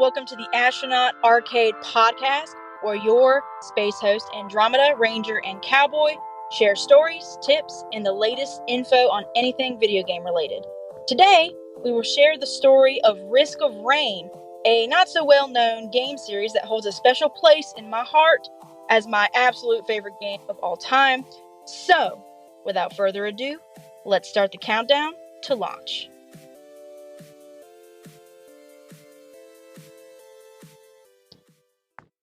welcome to the Astronaut Arcade Podcast, where your space host Andromeda, Ranger, and Cowboy share stories, tips, and the latest info on anything video game related. Today, we will share the story of Risk of Rain, a not-so-well-known game series that holds a special place in my heart as my absolute favorite game of all time. So, without further ado, let's start the countdown to launch.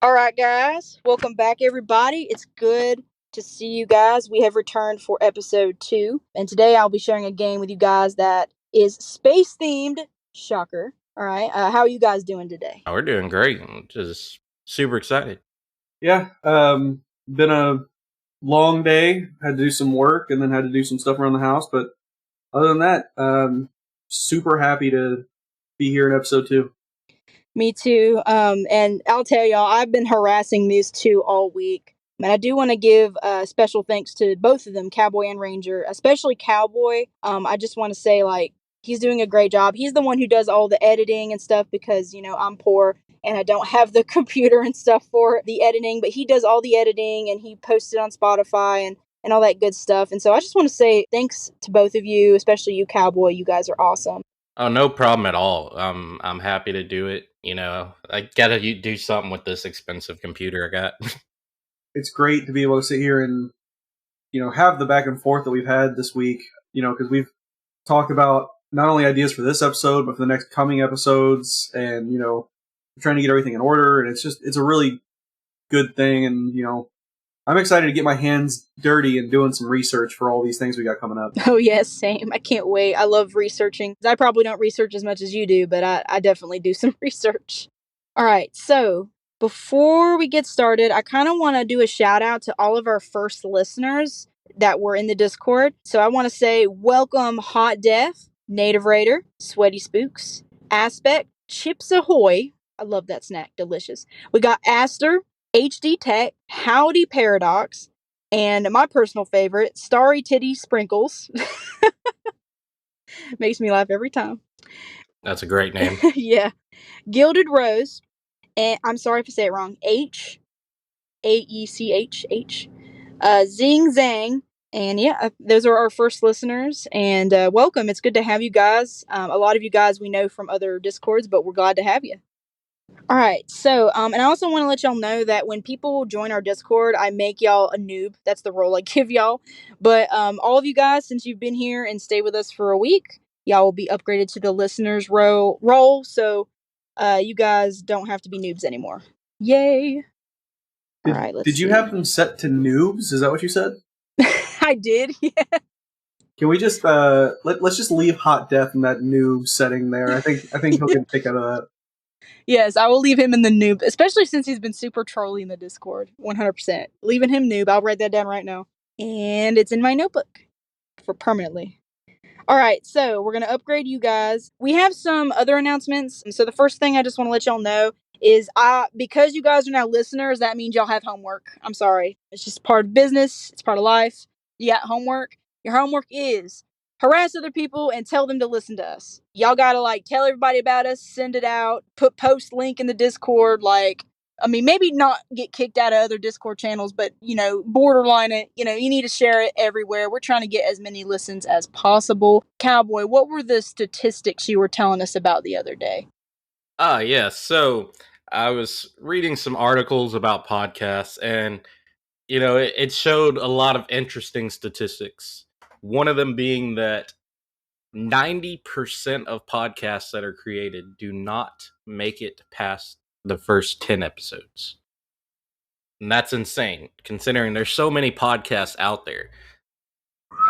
Alright guys, welcome back everybody. It's good to see you guys. We have returned for episode 2, and today I'll be sharing a game with you guys that is space themed. Shocker. Alright, how are you guys doing today? We're doing great. I'm just super excited. Yeah, been a long day. Had to do some work and then had to do some stuff around the house, but other than that, super happy to be here in episode 2. Me too. And I'll tell y'all, I've been harassing these two all week. And I do want to give special thanks to both of them, Cowboy and Ranger, especially Cowboy. I just want to say, he's doing a great job. He's the one who does all the editing and stuff because, I'm poor and I don't have the computer and stuff for the editing. But he does all the editing and he posts it on Spotify and all that good stuff. And so I just want to say thanks to both of you, especially you, Cowboy. You guys are awesome. Oh, no problem at all. I'm happy to do it. I gotta do something with this expensive computer I got. It's great to be able to sit here and, have the back and forth that we've had this week, because we've talked about not only ideas for this episode, but for the next coming episodes, and, trying to get everything in order, and it's a really good thing, and, I'm excited to get my hands dirty and doing some research for all these things we got coming up. Oh, yes, same. I can't wait. I love researching. I probably don't research as much as you do, but I definitely do some research. All right, so before we get started, I kind of want to do a shout out to all of our first listeners that were in the Discord. So I want to say welcome Hot Death, Native Raider, Sweaty Spooks, Aspect, Chips Ahoy. I love that snack. Delicious. We got Aster, Hdtech, Howdy Paradox, and my personal favorite, Starrytittysprinkles. Makes me laugh every time. That's a great name. Yeah. Gilded Rose, and I'm sorry if I say it wrong, H-A-E-C-H-H, Zing Zang, and yeah, those are our first listeners, and welcome. It's good to have you guys. A lot of you guys we know from other Discords, but we're glad to have you. All right, so, and I also want to let y'all know that when people join our Discord, I make y'all a noob. That's the role I give y'all. But all of you guys, since you've been here and stayed with us for a week, y'all will be upgraded to the listeners role. So you guys don't have to be noobs anymore. Yay! All right, let's Did you have them set to noobs? Is that what you said? I did, yeah. Can we just let's just leave Hot Death in that noob setting there? I think he'll get a kick out of that. Yes, I will leave him in the noob, especially since he's been super trolly in the Discord. 100%. Leaving him noob. I'll write that down right now. And it's in my notebook for permanently. All right, so we're going to upgrade you guys. We have some other announcements. So the first thing I just want to let y'all know is because you guys are now listeners, that means y'all have homework. I'm sorry. It's just part of business. It's part of life. You got homework. Your homework is harass other people and tell them to listen to us. Y'all gotta tell everybody about us, send it out, post link in the Discord, maybe not get kicked out of other Discord channels, but borderline it, you need to share it everywhere. We're trying to get as many listens as possible. Cowboy, what were the statistics you were telling us about the other day? Yeah, so I was reading some articles about podcasts and it showed a lot of interesting statistics. One of them being that 90% of podcasts that are created do not make it past the first 10 episodes. And that's insane, considering there's so many podcasts out there.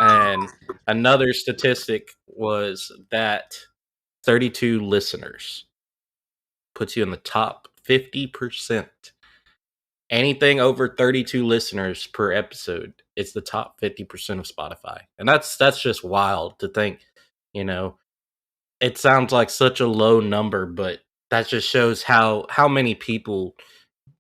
And another statistic was that 32 listeners puts you in the top 50%. Anything over 32 listeners per episode, it's the top 50% of Spotify. And that's just wild to think, it sounds like such a low number, but that just shows how many people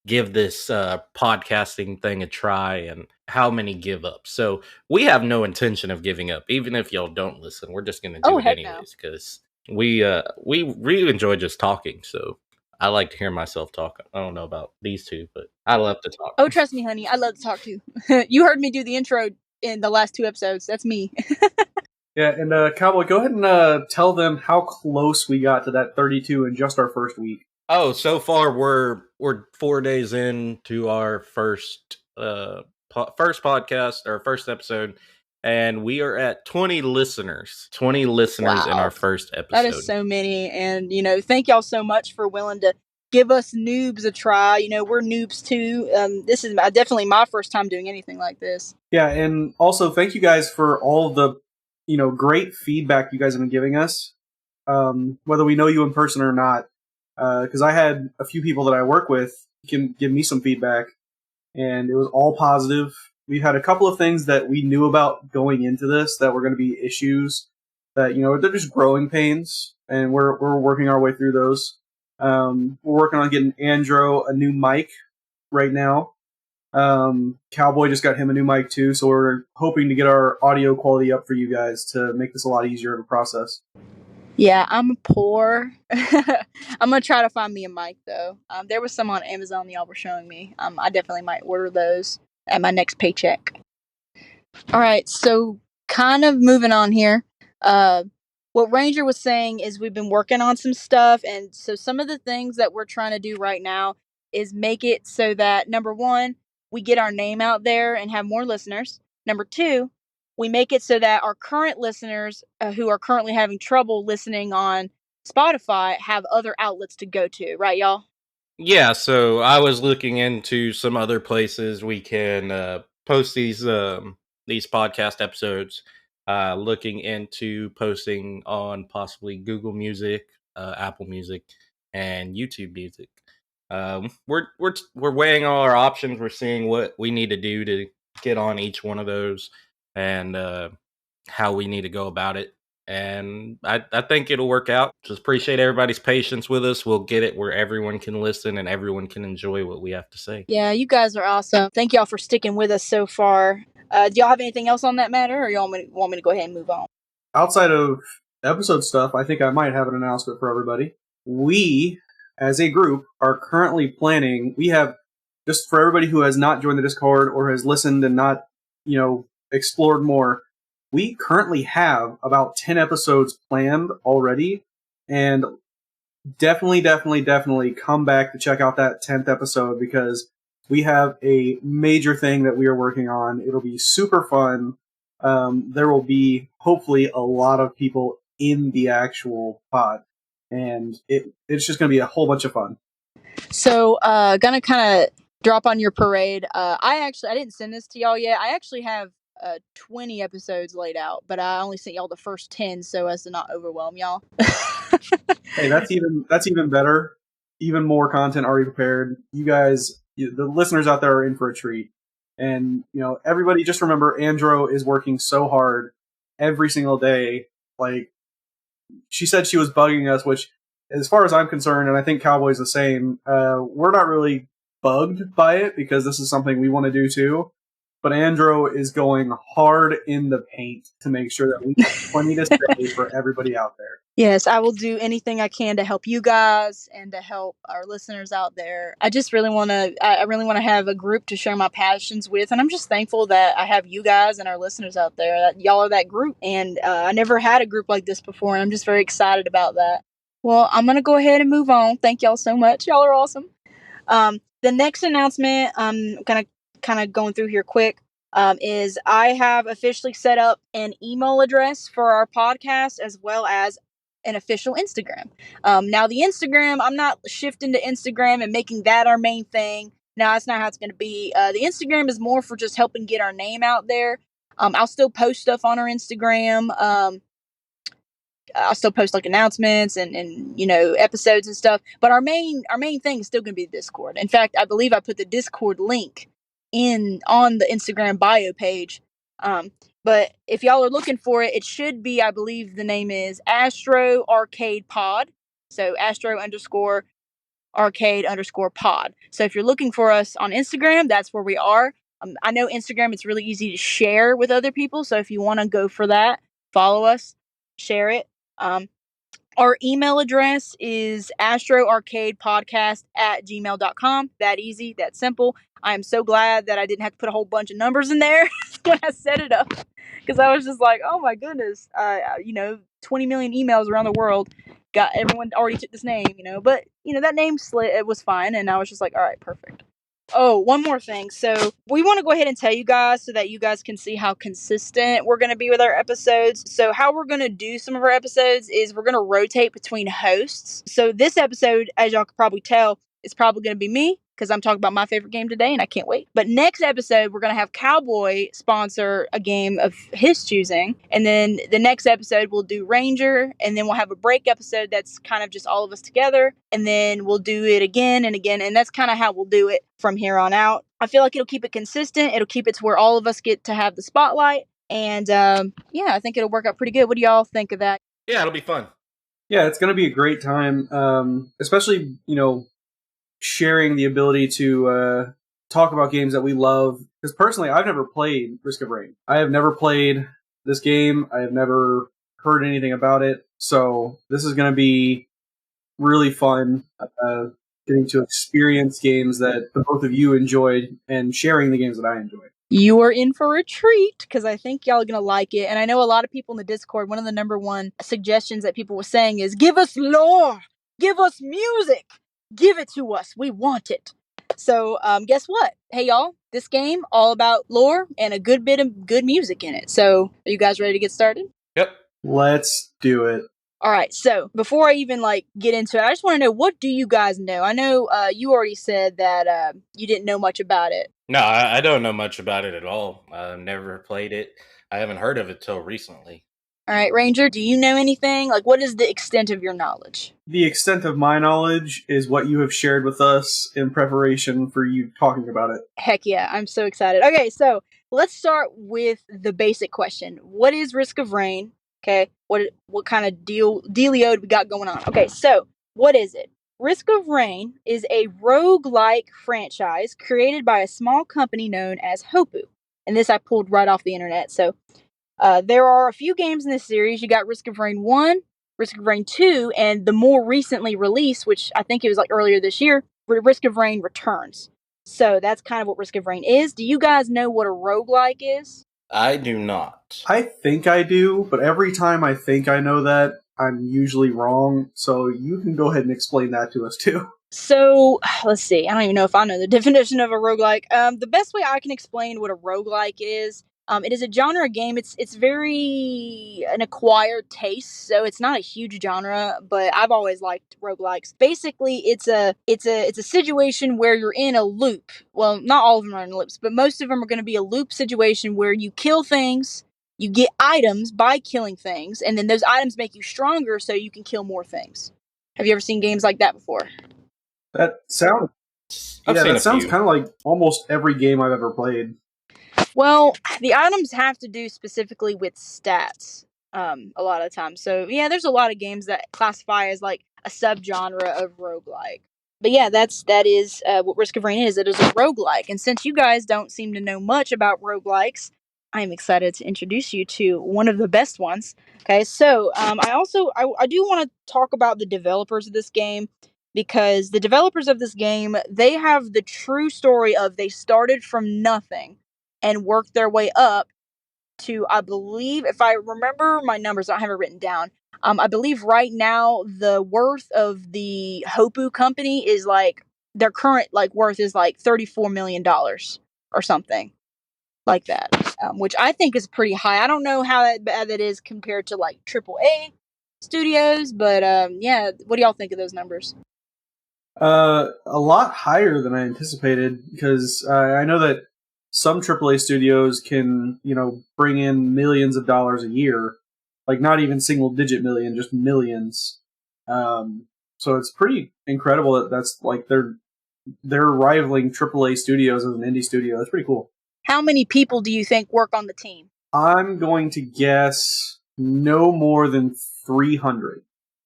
give this podcasting thing a try and how many give up. So we have no intention of giving up. Even if y'all don't listen, we're just going to do it anyways because we really enjoy just talking. So I like to hear myself talk. I don't know about these two, but I love to talk. Oh, trust me, honey, I love to talk too. You heard me do the intro in the last 2 episodes. That's me. Yeah, and Cowboy, go ahead and tell them how close we got to that 32 in just our first week. Oh, so far we're 4 days into our first podcast, our first episode, and we are at 20 listeners. 20 listeners in Wow. our first episode. That is so many, and thank y'all so much for willing to give us noobs a try. We're noobs too. This is definitely my first time doing anything like this. Yeah, and also thank you guys for all the great feedback you guys have been giving us, whether we know you in person or not. Because I had a few people that I work with can give me some feedback, and it was all positive. We've had a couple of things that we knew about going into this that were going to be issues that they're just growing pains, and we're working our way through those. We're working on getting Andro a new mic right now. Cowboy just got him a new mic too, so we're hoping to get our audio quality up for you guys to make this a lot easier to process. Yeah, I'm poor. I'm gonna try to find me a mic though. There was some on Amazon y'all were showing me. I definitely might order those at my next paycheck. All right, so kind of moving on here. What Ranger was saying is we've been working on some stuff, and so some of the things that we're trying to do right now is make it so that, number one, we get our name out there and have more listeners. Number two, we make it so that our current listeners who are currently having trouble listening on Spotify have other outlets to go to, right, y'all? Yeah, so I was looking into some other places we can post these podcast episodes. Looking into posting on possibly Google Music, Apple Music, and YouTube Music. We're weighing all our options. We're seeing what we need to do to get on each one of those, and how we need to go about it. And I think it'll work out. Just appreciate everybody's patience with us. We'll get it where everyone can listen and everyone can enjoy what we have to say. Yeah, you guys are awesome. Thank y'all for sticking with us so far. Do y'all have anything else on that matter, or y'all want me to go ahead and move on? Outside of episode stuff, I think I might have an announcement for everybody. We, as a group, are currently planning. We have, just for everybody who has not joined the Discord or has listened and not, explored more, we currently have about 10 episodes planned already, and definitely come back to check out that 10th episode, because we have a major thing that we are working on. It'll be super fun. There will be hopefully a lot of people in the actual pod, and it's just going to be a whole bunch of fun. So, gonna kind of drop on your parade. I didn't send this to y'all yet. I actually have 20 episodes laid out, but I only sent y'all the first 10 so as to not overwhelm y'all. Hey, that's even better. Even more content already prepared. You guys, the listeners out there, are in for a treat. And everybody, just remember, Andro is working so hard every single day. Like, she said she was bugging us, which, as far as I'm concerned, and I think Cowboy's the same, we're not really bugged by it, because this is something we want to do too. But Andro is going hard in the paint to make sure that we have plenty to say for everybody out there. Yes, I will do anything I can to help you guys and to help our listeners out there. I just really want to. I really want to have a group to share my passions with, and I'm just thankful that I have you guys and our listeners out there. That y'all are that group, and I never had a group like this before, and I'm just very excited about that. Well, I'm gonna go ahead and move on. Thank y'all so much. Y'all are awesome. The next announcement, I'm gonna kind of going through here quick. Is I have officially set up an email address for our podcast, as well as an official Instagram. Now the Instagram, I'm not shifting to Instagram and making that our main thing. No, that's not how it's going to be. The Instagram is more for just helping get our name out there. I'll still post stuff on our Instagram. I'll still post like announcements and episodes and stuff. But our main thing is still going to be Discord. In fact, I believe I put the Discord link on the Instagram bio page. But if y'all are looking for it, it should be, I believe the name is Astro Arcade Pod. So Astro_Arcade_pod. So if you're looking for us on Instagram, that's where we are. I know Instagram, it's really easy to share with other people. So if you want to go for that, follow us, share it. Our email address is astroarcadepodcast@gmail.com. That easy, that simple. I am so glad that I didn't have to put a whole bunch of numbers in there when I set it up, because I was just like, oh my goodness, 20 million emails around the world. Got everyone already took this name, but that name it was fine, and I was just like, all right, perfect. Oh, one more thing. So we want to go ahead and tell you guys so that you guys can see how consistent we're going to be with our episodes. So how we're going to do some of our episodes is we're going to rotate between hosts. So this episode, as y'all could probably tell, is probably going to be me, because I'm talking about my favorite game today and I can't wait. But next episode, we're going to have Cowboy sponsor a game of his choosing. And then the next episode, we'll do Ranger. And then we'll have a break episode that's kind of just all of us together. And then we'll do it again and again. And that's kind of how we'll do it from here on out. I feel like it'll keep it consistent. It'll keep it to where all of us get to have the spotlight. And I think it'll work out pretty good. What do y'all think of that? Yeah, it'll be fun. Yeah, it's going to be a great time, especially, sharing the ability to talk about games that we love. Because personally, I've never played Risk of Rain. I have never played this game. I have never heard anything about it. So this is going to be really fun, getting to experience games that the both of you enjoyed and sharing the games that I enjoyed. You are in for a treat, because I think y'all are going to like it. And I know a lot of people in the Discord, one of the number one suggestions that people were saying is, give us lore, give us music, give it to us. We want it. So guess what? Hey, y'all, this game, all about lore and a good bit of good music in it. So are you guys ready to get started? Yep. Let's do it. All right, so before I even get into it, I just want to know, what do you guys know? I know you already said that you didn't know much about it. No, I don't know much about it at all. I've never played it. I haven't heard of it till recently. All right, Ranger, do you know anything? What is the extent of your knowledge? The extent of my knowledge is what you have shared with us in preparation for you talking about it. Heck yeah, I'm so excited. Okay, so let's start with the basic question. What is Risk of Rain? Okay, what kind of dealio we got going on? Okay, so what is it? Risk of Rain is a roguelike franchise created by a small company known as Hopu. And this I pulled right off the internet. So there are a few games in this series. You got Risk of Rain 1, Risk of Rain 2, and the more recently released, which I think it was earlier this year, Risk of Rain Returns. So that's kind of what Risk of Rain is. Do you guys know what a roguelike is? I do not. I think I do, but every time I think I know that, I'm usually wrong. So you can go ahead and explain that to us too. So, let's see. I don't even know if I know the definition of a roguelike. The best way I can explain what a roguelike is, it is a genre game. It's very an acquired taste, so it's not a huge genre, but I've always liked roguelikes. Basically, it's a situation where you're in a loop. Well, not all of them are in loops, but most of them are going to be a loop situation where you kill things, you get items by killing things, and then those items make you stronger so you can kill more things. Have you ever seen games like that before? That sounds kind of like almost every game I've ever played. Well, the items have to do specifically with stats a lot of times. So, yeah, there's a lot of games that classify as a subgenre of roguelike. But yeah, that is what Risk of Rain is. It is a roguelike. And since you guys don't seem to know much about roguelikes, I'm excited to introduce you to one of the best ones. Okay, so I do want to talk about the developers of this game, because the developers of this game, they have the true story of they started from nothing and worked their way up to, I believe, if I remember my numbers, I don't have it written down. I believe right now the worth of the Hopu company is their current worth is $34 million or something like that, which I think is pretty high. I don't know how bad that is compared to AAA studios, but yeah, what do y'all think of those numbers? A lot higher than I anticipated, because I know that some AAA studios can, bring in millions of dollars a year, not even single-digit million, just millions. So it's pretty incredible that that's they're rivaling AAA studios as an indie studio. That's pretty cool. How many people do you think work on the team? I'm going to guess no more than 300.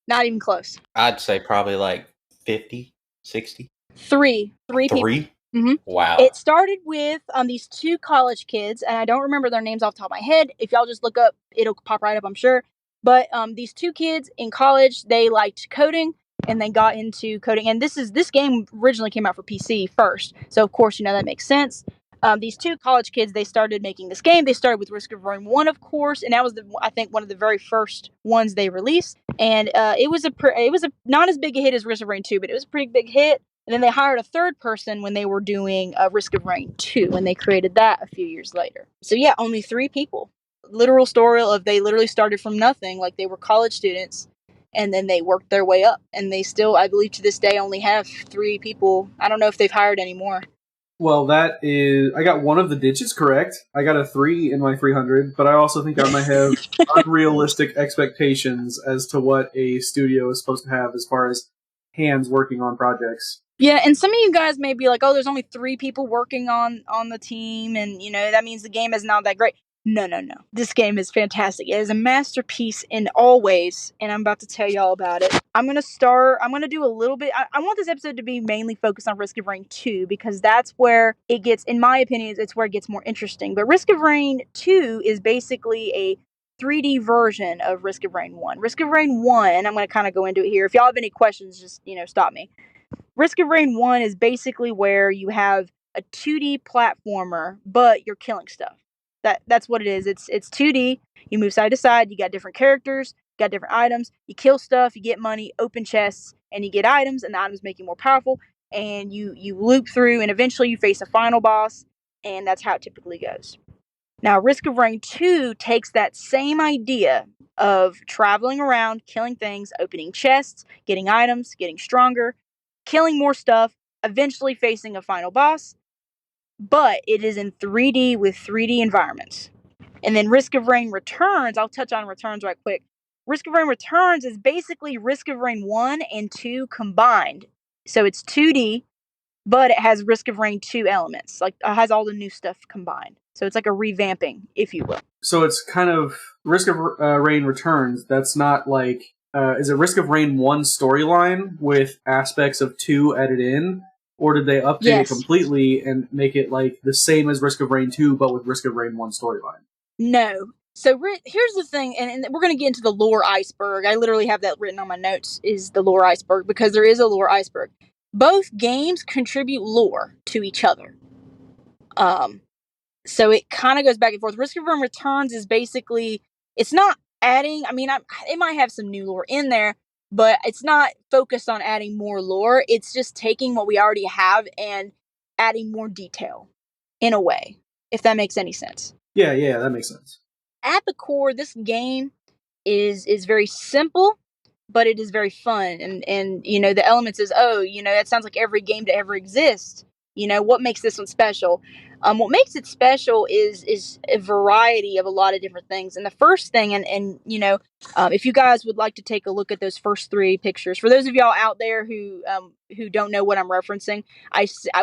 Not even close. I'd say probably 50, 60. Three people. Mm-hmm. Wow. It started with these two college kids, and I don't remember their names off the top of my head. If y'all just look up, it'll pop right up, I'm sure. But these two kids in college, they liked coding and they got into coding. And this game originally came out for PC first, so of course that makes sense. These two college kids, they started making this game. They started with Risk of Rain 1, of course, and that was I think one of the very first ones they released. And it was a not as big a hit as Risk of Rain 2, but it was a pretty big hit. And then they hired a third person when they were doing Risk of Rain 2, when they created that a few years later. So yeah, only 3 people. Literal story of they literally started from nothing, like they were college students, and then they worked their way up. And they still, I believe to this day, only have 3 people. I don't know if they've hired any more. Well, that is... I got one of the digits correct. I got a 3 in my 300, but I also think I might have unrealistic expectations as to what a studio is supposed to have as far as hands working on projects. Yeah, and some of you guys may be like, oh, there's only 3 people working on the team, and, that means the game is not that great. No. This game is fantastic. It is a masterpiece in all ways, and I'm about to tell y'all about it. I'm going to do a little bit. I want this episode to be mainly focused on Risk of Rain 2, because that's where it gets, in my opinion, it's where it gets more interesting. But Risk of Rain 2 is basically a 3D version of Risk of Rain 1. Risk of Rain 1, I'm going to kind of go into it here. If y'all have any questions, just, stop me. Risk of Rain 1 is basically where you have a 2D platformer, but you're killing stuff. That's what it is. It's 2D. You move side to side. You got different characters. You got different items. You kill stuff. You get money. Open chests, and you get items. And the items make you more powerful. And you loop through, and eventually you face a final boss. And that's how it typically goes. Now, Risk of Rain 2 takes that same idea of traveling around, killing things, opening chests, getting items, getting stronger, killing more stuff, eventually facing a final boss, but it is in 3D with 3D environments. And then Risk of Rain Returns, I'll touch on Returns right quick. Risk of Rain Returns is basically Risk of Rain 1 and 2 combined. So it's 2D, but it has Risk of Rain 2 elements. Like, it has all the new stuff combined. So it's like a revamping, if you will. So it's kind of Risk of Rain Returns. That's not like... is it Risk of Rain 1 storyline with aspects of 2 added in? Or did they update it completely and make it like the same as Risk of Rain 2, but with Risk of Rain 1 storyline? No. So here's the thing, and we're going to get into the lore iceberg. I literally have that written on my notes, is the lore iceberg, because there is a lore iceberg. Both games contribute lore to each other. So it kind of goes back and forth. Risk of Rain Returns is basically, it's not adding, it might have some new lore in there, but it's not focused on adding more lore. It's just taking what we already have and adding more detail, in a way, if that makes any sense. Yeah, that makes sense. At the core, this game is very simple, but it is very fun. And the elements is, that sounds like every game to ever exist. What makes this one special? What makes it special is a variety of a lot of different things. And the first thing, if you guys would like to take a look at those first 3 pictures, for those of y'all out there who don't know what I'm referencing,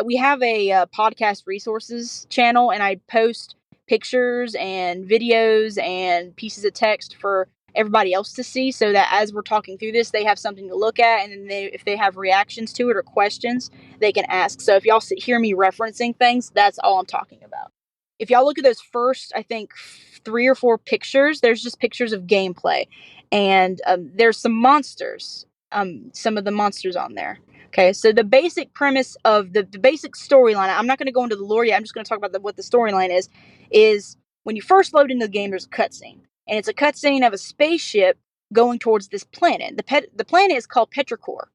we have a podcast resources channel, and I post pictures and videos and pieces of text for everybody else to see, so that as we're talking through this, they have something to look at, and then if they have reactions to it or questions, they can ask. So if y'all hear me referencing things, that's all I'm talking about. If y'all look at those first, I think 3 or 4 pictures, there's just pictures of gameplay, and there's some monsters, some of the monsters on there. Okay, so the basic premise of the basic storyline, I'm not going to go into the lore yet, I'm just going to talk about what the storyline is when you first load into the game, there's a cutscene. And it's a cutscene of a spaceship going towards this planet. The planet is called Petrichor.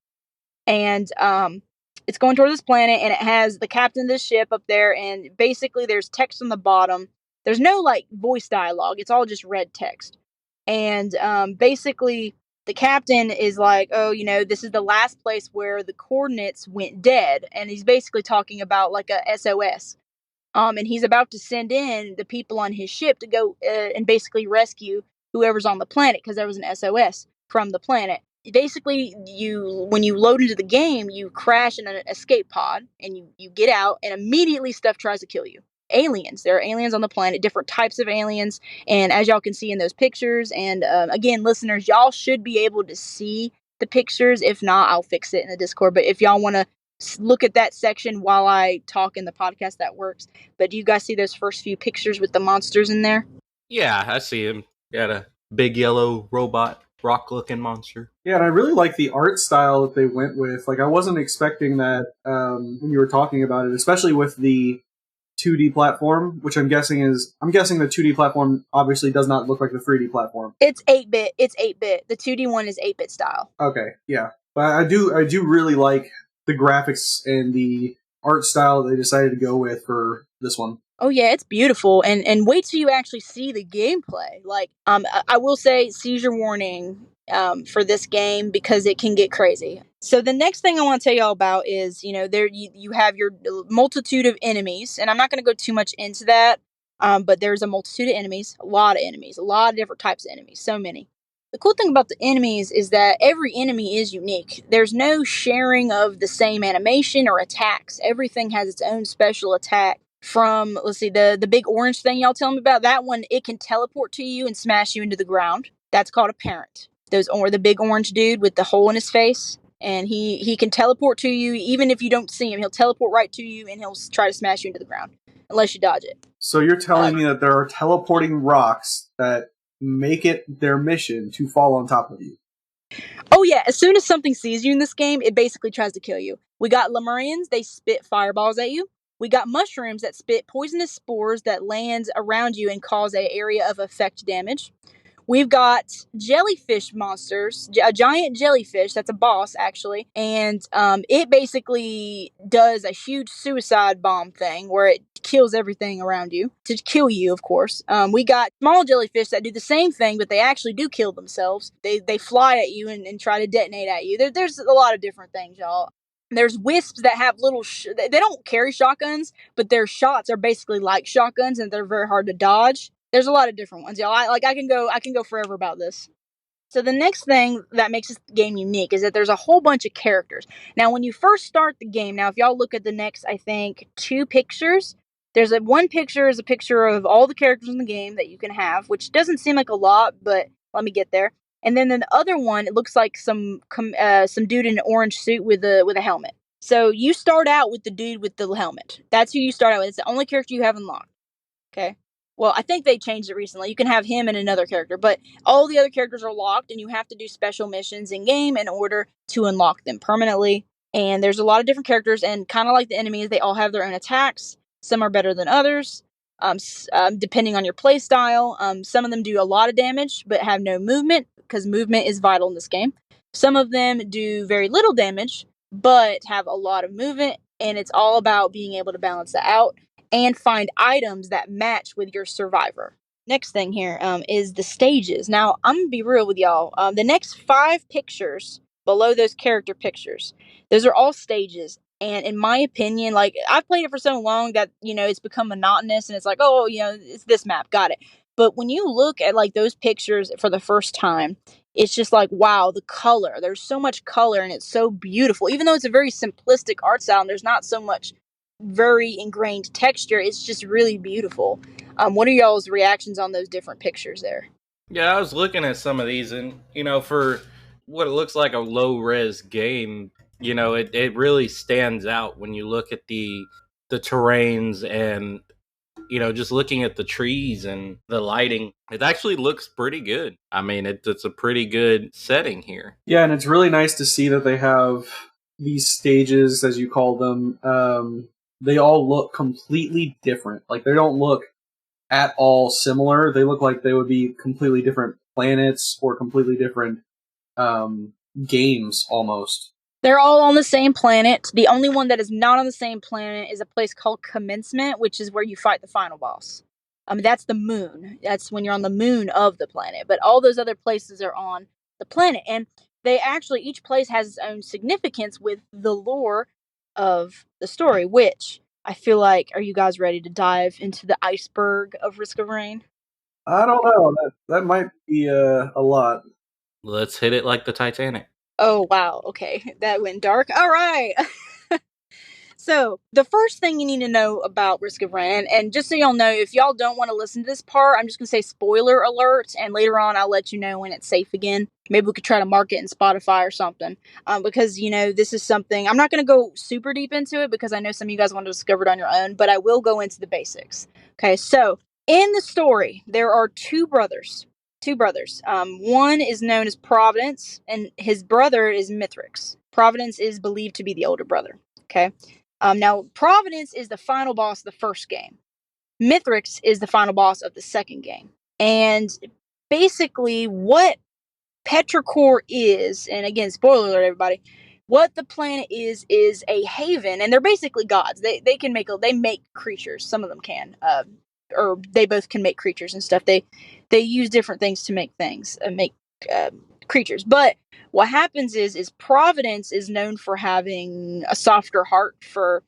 And it's going towards this planet, and it has the captain of this ship up there, and basically there's text on the bottom. There's no, voice dialogue. It's all just red text. And basically the captain is like, this is the last place where the coordinates went dead. And he's basically talking about, a SOS. And he's about to send in the people on his ship to go and basically rescue whoever's on the planet, because there was an SOS from the planet. Basically, when you load into the game, you crash in an escape pod, and you get out, and immediately stuff tries to kill you. Aliens. There are aliens on the planet, different types of aliens, and as y'all can see in those pictures, and again, listeners, y'all should be able to see the pictures. If not, I'll fix it in the Discord, but if y'all want to look at that section while I talk in the podcast, that works. But do you guys see those first few pictures with the monsters in there? Yeah, I see them. Got a big yellow robot rock-looking monster. Yeah, and I really like the art style that they went with. Like, I wasn't expecting that when you were talking about it, especially with the 2D platform, which I'm guessing the 2D platform obviously does not look like the 3D platform. It's 8-bit. It's 8-bit. The 2D one is 8-bit style. Okay, yeah. But I do really like the graphics and the art style that they decided to go with for this one. Oh yeah, it's beautiful, and wait till you actually see the gameplay. Like, I will say seizure warning for this game because it can get crazy. So the next thing I want to tell y'all about is, there you have your multitude of enemies, and I'm not going to go too much into that. But there's a multitude of enemies, a lot of different types of enemies, so many. The cool thing about the enemies is that every enemy is unique. There's no sharing of the same animation or attacks. Everything has its own special attack. From, let's see, the big orange thing y'all tell me about, that one, it can teleport to you and smash you into the ground. That's called a parent. The big orange dude with the hole in his face, and he can teleport to you even if you don't see him. He'll teleport right to you and he'll try to smash you into the ground unless you dodge it. So you're telling me that there are teleporting rocks that make it their mission to fall on top of you? Oh yeah, as soon as something sees you in this game, it basically tries to kill you. We got Lemurians, they spit fireballs at you. We got mushrooms that spit poisonous spores that land around you and cause an area of effect damage. We've got jellyfish monsters, a giant jellyfish that's a boss, actually, and it basically does a huge suicide bomb thing where it kills everything around you, to kill you, of course. We got small jellyfish that do the same thing, but they actually do kill themselves. They fly at you and try to detonate at you. There's a lot of different things, y'all. There's wisps that have little they don't carry shotguns, but their shots are basically like shotguns and they're very hard to dodge. There's a lot of different ones, y'all. I can go forever about this. So the next thing that makes this game unique is that there's a whole bunch of characters. Now, when you first start the game, if y'all look at the next, I think, 2 pictures, one picture is a picture of all the characters in the game that you can have, which doesn't seem like a lot, but let me get there. And then the other one, it looks like some dude in an orange suit with a helmet. So you start out with the dude with the helmet. That's who you start out with. It's the only character you have unlocked. Okay. Well, I think they changed it recently. You can have him and another character, but all the other characters are locked, and you have to do special missions in game in order to unlock them permanently. And there's a lot of different characters, and kind of like the enemies, they all have their own attacks. Some are better than others, depending on your play style. Some of them do a lot of damage, but have no movement, because movement is vital in this game. Some of them do very little damage, but have a lot of movement, and it's all about being able to balance that out and find items that match with your survivor. Next thing here is the stages. Now, I'm going to be real with y'all. The next 5 pictures below those character pictures, those are all stages. And in my opinion, like, I've played it for so long that, it's become monotonous and it's like, oh, it's this map, got it. But when you look at, like, those pictures for the first time, it's just like, wow, the color. There's so much color and it's so beautiful. Even though it's a very simplistic art style and there's not so much very ingrained texture, it's just really beautiful. What are y'all's reactions on those different pictures there? Yeah, I was looking at some of these, and for what it looks like a low res game, it really stands out when you look at the terrains and just looking at the trees and the lighting. It actually looks pretty good. I mean, it's a pretty good setting here. Yeah, and it's really nice to see that they have these stages, as you call them. They all look completely different. Like, they don't look at all similar. They look like they would be completely different planets or completely different games, almost. They're all on the same planet. The only one that is not on the same planet is a place called Commencement, which is where you fight the final boss. That's the moon. That's when you're on the moon of the planet. But all those other places are on the planet. And they actually, each place has its own significance with the lore of the story, which I feel like, are you guys ready to dive into the iceberg of Risk of Rain? I don't know. That might be a lot. Let's hit it like the Titanic. Oh, wow. Okay. That went dark. All right. So, the first thing you need to know about Risk of Rain, and just so y'all know, if y'all don't want to listen to this part, I'm just going to say spoiler alert, and later on I'll let you know when it's safe again. Maybe we could try to mark it in Spotify or something, because, this is something, I'm not going to go super deep into it, because I know some of you guys want to discover it on your own, but I will go into the basics. Okay, so, in the story, there are 2 brothers. two brothers. One is known as Providence, and his brother is Mithrix. Providence is believed to be the older brother. Okay. Now, Providence is the final boss of the first game. Mithrix is the final boss of the second game. And basically, what Petrichor is, and again, spoiler alert, everybody, what the planet is a haven, and they're basically gods. They can make creatures. Some of them can, or they both can make creatures and stuff. They use different things to make things, make creatures. But what happens is Providence is known for having a softer heart for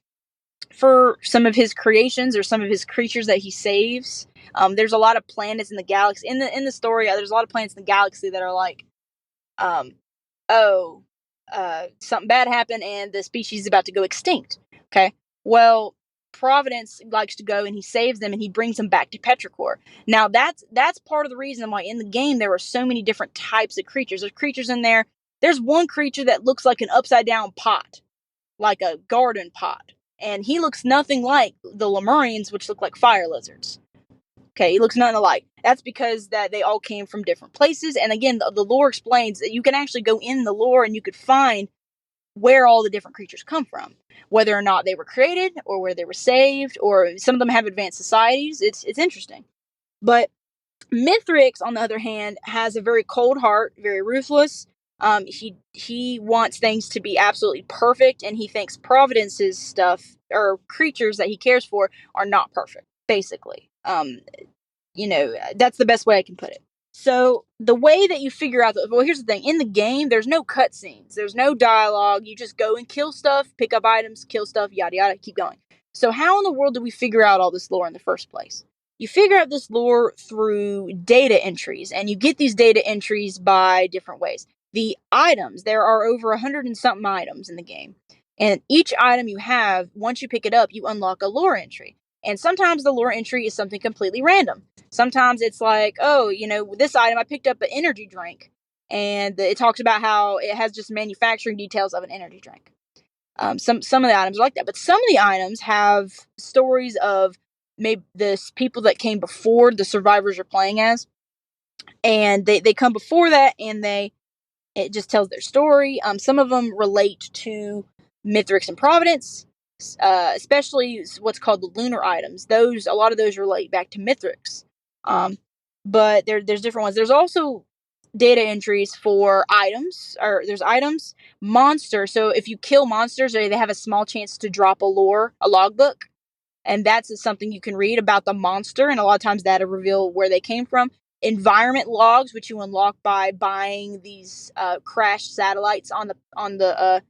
some of his creations or some of his creatures that he saves. There's a lot of planets in the galaxy. In the story, there's a lot of planets in the galaxy that are like, something bad happened and the species is about to go extinct. Okay, well, Providence likes to go and he saves them and he brings them back to Petrichor. Now that's part of the reason why in the game there are so many different types of creatures. There's creatures in there. There's one creature that looks like an upside down pot, like a garden pot. And he looks nothing like the Lemurians, which look like fire lizards. Okay, he looks nothing alike. That's because that they all came from different places. And again, the lore explains that you can actually go in the lore and you could find where all the different creatures come from. Whether or not they were created, or where they were saved, or some of them have advanced societies. It's interesting. But Mithrix, on the other hand, has a very cold heart, very ruthless. He wants things to be absolutely perfect, and he thinks Providence's stuff or creatures that he cares for are not perfect. Basically, that's the best way I can put it. So the way that you figure out, here's the thing: in the game, there's no cutscenes, there's no dialogue. You just go and kill stuff, pick up items, kill stuff, yada yada, keep going. So how in the world do we figure out all this lore in the first place? You figure out this lore through data entries, and you get these data entries by different ways. The items, there are over 100 and something items in the game. And each item you have, once you pick it up, you unlock a lore entry. And sometimes the lore entry is something completely random. Sometimes it's like, this item, I picked up an energy drink. And it talks about how it has just manufacturing details of an energy drink. Some of the items are like that. But some of the items have stories of maybe the people that came before the survivors you're playing as. And they come before that, and it just tells their story. Some of them relate to Mithrix and Providence, especially what's called the lunar items. A lot of those relate back to Mithrix. But there's different ones. There's also data entries for items, or there's items, monsters. So if you kill monsters, they have a small chance to drop a logbook. And that's something you can read about the monster, and a lot of times that'll reveal where they came from. Environment logs, which you unlock by buying these crashed satellites on the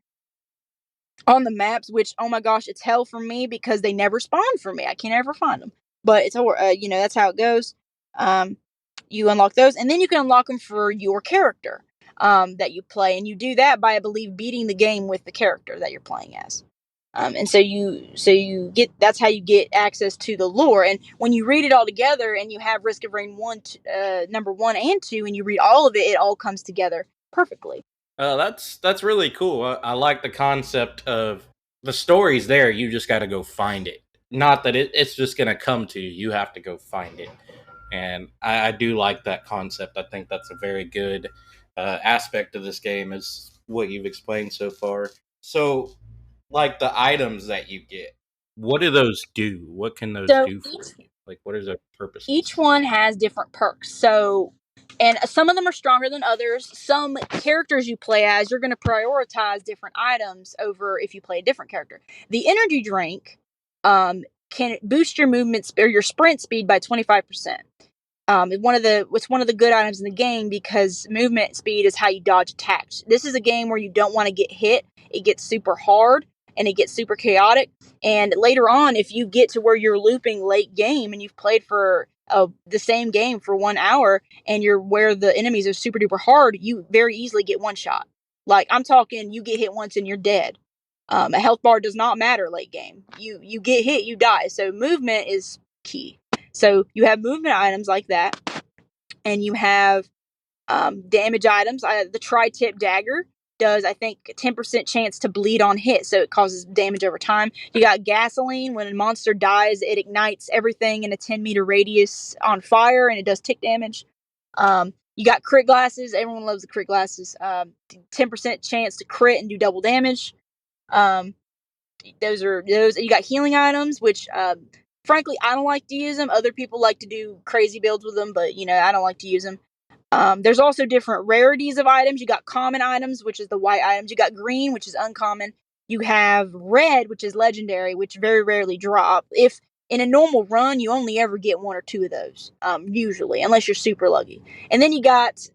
maps. Which, oh my gosh, it's hell for me because they never spawn for me. I can't ever find them. But it's that's how it goes. You unlock those, and then you can unlock them for your character that you play, and you do that by, I believe, beating the game with the character that you're playing as. And so you get, that's how you get access to the lore. And when you read it all together and you have Risk of Rain number 1 and 2, and you read all of it, it all comes together perfectly. That's really cool. I like the concept of the story's there. You just got to go find it. Not that it's just going to come to you. You have to go find it. And I do like that concept. I think that's a very good aspect of this game, is what you've explained so far. So, like the items that you get, what do those do? What can those do for you? Like, what is their purpose? Each one has different perks. So, and some of them are stronger than others. Some characters you play as, you're going to prioritize different items over if you play a different character. The energy drink can boost your movement or your sprint speed by 25%. It's one of the good items in the game because movement speed is how you dodge attacks. This is a game where you don't want to get hit. It gets super hard and it gets super chaotic. And later on, if you get to where you're looping late game and you've played for the same game for 1 hour and you're where the enemies are super duper hard, you very easily get one shot. Like, I'm talking, you get hit once and you're dead. A health bar does not matter late game. You get hit, you die. So movement is key. So you have movement items like that, and you have damage items. The tri-tip dagger does, I think, 10% chance to bleed on hit, so it causes damage over time. You got gasoline. When a monster dies, it ignites everything in a 10-meter radius on fire, and it does tick damage. You got crit glasses. Everyone loves the crit glasses. 10% chance to crit and do double damage. Those. You got healing items, which frankly I don't like to use them. Other people like to do crazy builds with them, but I don't like to use them. There's also different rarities of items. You got common items, which is the white items. You got green, which is uncommon. You have red, which is legendary, which very rarely drop. If in a normal run, you only ever get one or two of those, usually, unless you're super lucky. And then you got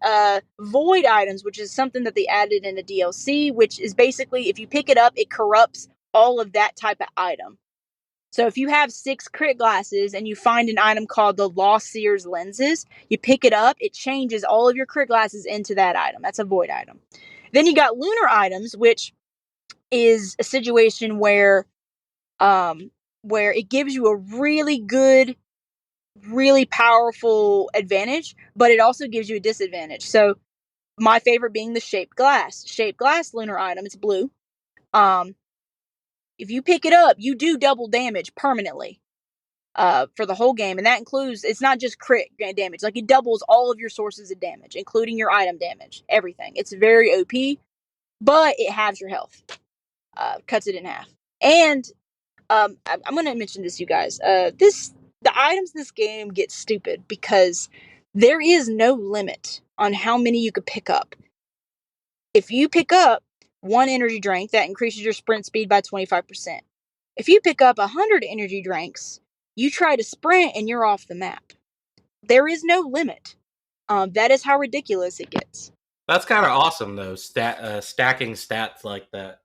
void items, which is something that they added in a DLC, which is basically if you pick it up, it corrupts all of that type of item. So if you have 6 crit glasses and you find an item called the Lost Seer's lenses, you pick it up, it changes all of your crit glasses into that item. That's a void item. Then you got lunar items, which is a situation where it gives you a really good, really powerful advantage, but it also gives you a disadvantage. So my favorite being the shaped glass. Shaped glass lunar item, it's blue. If you pick it up, you do double damage permanently for the whole game. And that includes, it's not just crit damage. Like, it doubles all of your sources of damage, including your item damage. Everything. It's very OP, but it halves your health. Cuts it in half. And I'm going to mention this, you guys. The items in this game get stupid because there is no limit on how many you could pick up. If you pick up 1 energy drink, that increases your sprint speed by 25%. If you pick up 100 energy drinks, you try to sprint and you're off the map. There is no limit. That is how ridiculous it gets. That's kind of awesome, though, stacking stats like that.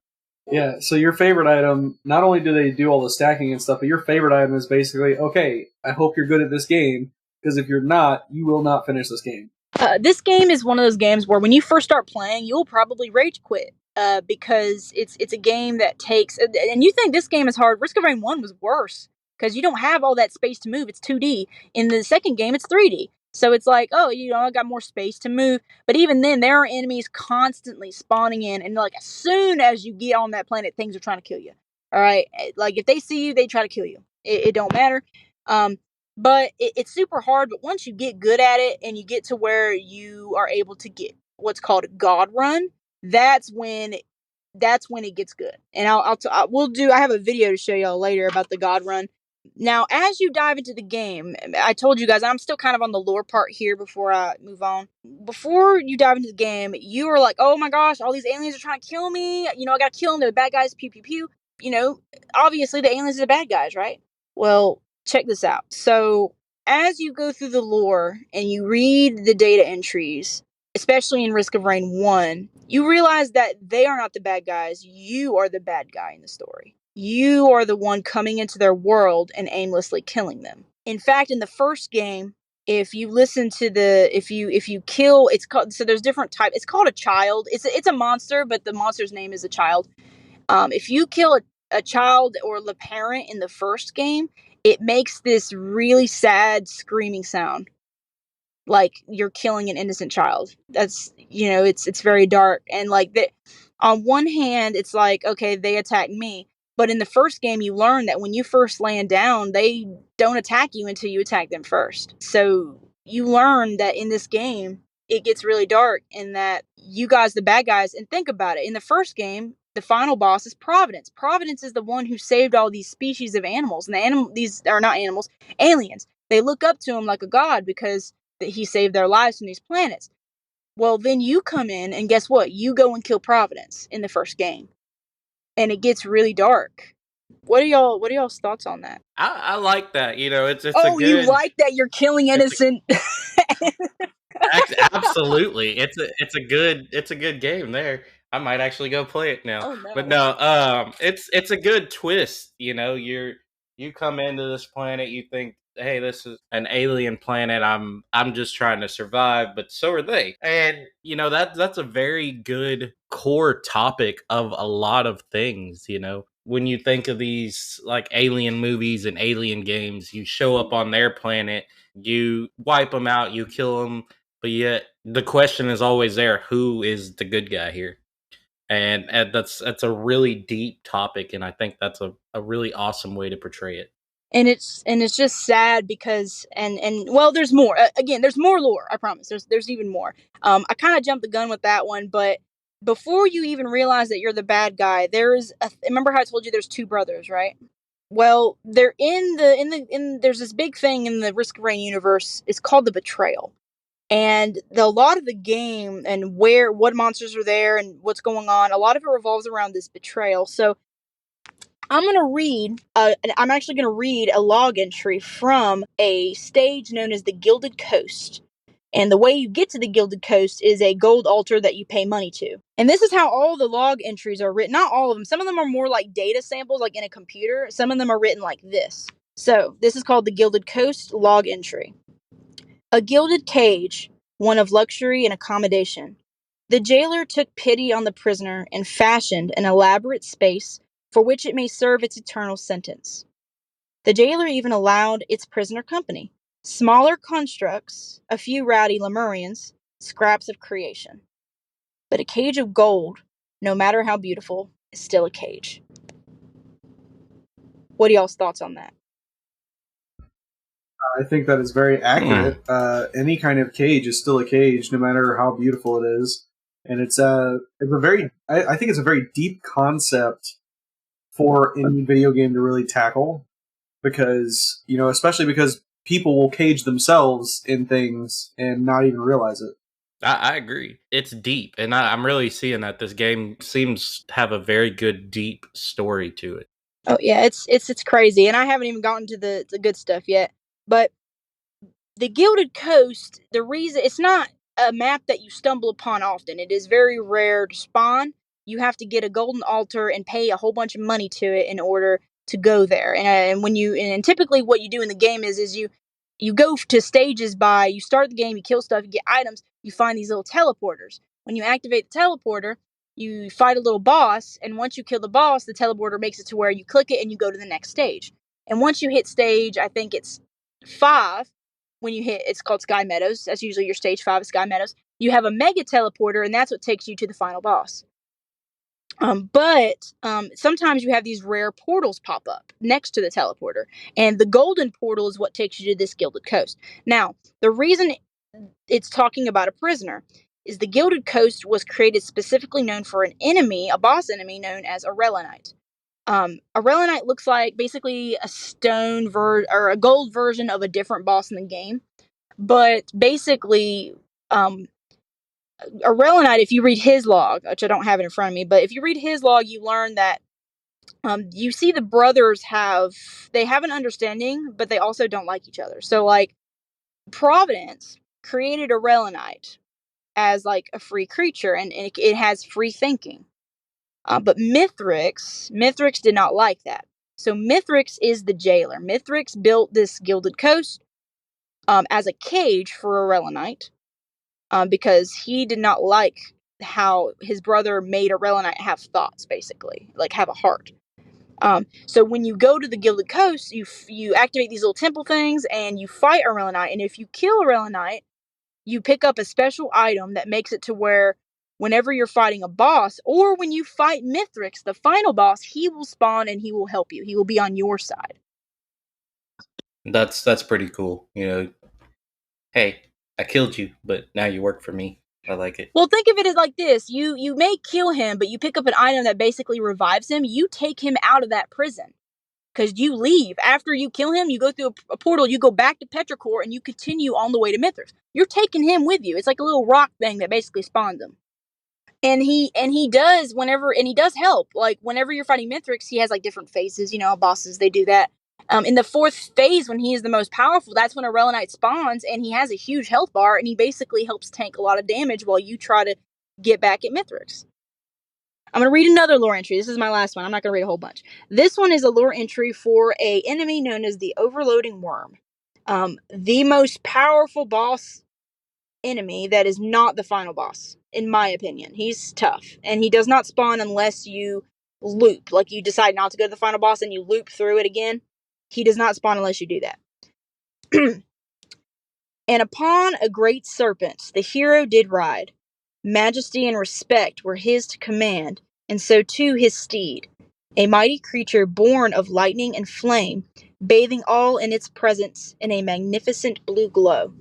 Yeah, so your favorite item, not only do they do all the stacking and stuff, but your favorite item is basically, okay, I hope you're good at this game, because if you're not, you will not finish this game. This game is one of those games where when you first start playing, you'll probably rage quit. Because it's a game that takes, and you think this game is hard. Risk of Rain 1 was worse because you don't have all that space to move. It's 2D. In the second game, it's 3D. So it's like, oh, I got more space to move. But even then, there are enemies constantly spawning in, and like as soon as you get on that planet, things are trying to kill you. All right, like if they see you, they try to kill you. It don't matter. But it's super hard. But once you get good at it, and you get to where you are able to get what's called a God run, that's when it gets good. And I have a video to show y'all later about the God run. Now, as you dive into the game, I told you guys I'm still kind of on the lore part here before I move on. Before you dive into the game, you are like, oh my gosh, all these aliens are trying to kill me. I gotta kill them. They're the bad guys. Pew, pew, pew. Obviously the aliens are the bad guys, right? Well, check this out. So as you go through the lore and you read the data entries, especially in Risk of Rain 1, you realize that they are not the bad guys. You are the bad guy in the story. You are the one coming into their world and aimlessly killing them. In fact, in the first game, if you listen to if you kill, it's called, so there's different types. It's called a child. It's a monster, but the monster's name is a child. If you kill a child or the parent in the first game, it makes this really sad screaming sound. Like you're killing an innocent child. That's, it's very dark. And like that, on one hand, it's like, okay, they attack me. But in the first game, you learn that when you first land down, they don't attack you until you attack them first. So you learn that in this game, it gets really dark and that you guys, the bad guys, and think about it. In the first game, the final boss is Providence. Providence is the one who saved all these species of animals. And these are not animals, aliens. They look up to him like a god because that he saved their lives from these planets. Well, then you come in and guess what? You go and kill Providence in the first game. And it gets really dark. What are y'all's thoughts on that? I like that. It's a good. You like that you're killing innocent. Absolutely. It's a good game there. I might actually go play it now. Oh, no. But no, it's a good twist, you come into this planet, you think, hey, this is an alien planet. I'm just trying to survive, but so are they. And that's a very good core topic of a lot of things, when you think of these like alien movies and alien games, you show up on their planet, you wipe them out, you kill them, but yet the question is always there: who is the good guy here? And that's a really deep topic, and I think that's a really awesome way to portray it. And it's just sad because well, there's more. Again, there's more lore. I promise. There's even more. I kind of jumped the gun with that one, but before you even realize that you're the bad guy, remember how I told you there's two brothers, right? Well, they're there's this big thing in the Risk of Rain universe. It's called the Betrayal. And a lot of the game and what monsters are there and what's going on, a lot of it revolves around this betrayal. So I'm actually going to read a log entry from a stage known as the Gilded Coast. And the way you get to the Gilded Coast is a gold altar that you pay money to. And this is how all the log entries are written. Not all of them. Some of them are more like data samples, like in a computer. Some of them are written like this. So this is called the Gilded Coast log entry. A gilded cage, one of luxury and accommodation. The jailer took pity on the prisoner and fashioned an elaborate space for which it may serve its eternal sentence. The jailer even allowed its prisoner company, smaller constructs, a few rowdy Lemurians, scraps of creation. But a cage of gold, no matter how beautiful, is still a cage. What are y'all's thoughts on that? I think that is very accurate. Any kind of cage is still a cage, no matter how beautiful it is. And it's a very, I think it's a very deep concept for any video game to really tackle, because, especially because people will cage themselves in things and not even realize it. I agree. It's deep, and I'm really seeing that this game seems to have a very good, deep story to it. Oh yeah, it's crazy, and I haven't even gotten to the good stuff yet. But the Gilded Coast, the reason it's not a map that you stumble upon often. It is very rare to spawn. You have to get a golden altar and pay a whole bunch of money to it in order to go there. And typically what you do in the game is you go to stages by, you start the game, you kill stuff, you get items, you find these little teleporters. When you activate the teleporter, you fight a little boss, and once you kill the boss, the teleporter makes it to where you click it and you go to the next stage. And once you hit stage, I think it's 5, when you hit, it's called Sky Meadows. That's usually your stage 5 of Sky Meadows. You have a mega teleporter, and that's what takes you to the final boss. But sometimes you have these rare portals pop up next to the teleporter, and the golden portal is what takes you to this Gilded Coast. Now, the reason it's talking about a prisoner is the Gilded Coast was created specifically known for an enemy, a boss enemy known as a Relenite. A Relenite looks like basically a stone or a gold version of a different boss in the game. But basically, a Relenite, if you read his log, which I don't have it in front of me, but if you read his log, you learn that you see the brothers have an understanding, but they also don't like each other. So, like, Providence created a Relenite as, like, a free creature, and it has free thinking. But Mithrix did not like that. So Mithrix is the jailer. Mithrix built this Gilded Coast as a cage for a Relenite, because he did not like how his brother made a Relenite have thoughts, basically, like have a heart. So when you go to the Gilded Coast, you activate these little temple things and you fight a Relenite, and if you kill a Relenite, you pick up a special item that makes it to where whenever you're fighting a boss, or when you fight Mithrix, the final boss, he will spawn and he will help you. He will be on your side. That's pretty cool. Hey, I killed you, but now you work for me. I like it. Well, think of it as like this. You may kill him, but you pick up an item that basically revives him. You take him out of that prison, because you leave. After you kill him, you go through a portal, you go back to Petrichor, and you continue on the way to Mithrix. You're taking him with you. It's like a little rock thing that basically spawns him. And he does help. Like, whenever you're fighting Mithrix, he has like different phases. Bosses, they do that. In the 4th phase, when he is the most powerful, that's when a Relenite spawns, and he has a huge health bar, and he basically helps tank a lot of damage while you try to get back at Mithrix. I'm going to read another lore entry. This is my last one. I'm not going to read a whole bunch. This one is a lore entry for a enemy known as the Overloading Worm. The most powerful boss enemy that is not the final boss, in my opinion. He's tough, and he does not spawn unless you loop. Like, you decide not to go to the final boss and you loop through it again. He does not spawn unless you do that. And upon a great serpent the hero did ride. Majesty and respect were his to command, and so too his steed. A mighty creature born of lightning and flame, bathing all in its presence in a magnificent blue glow.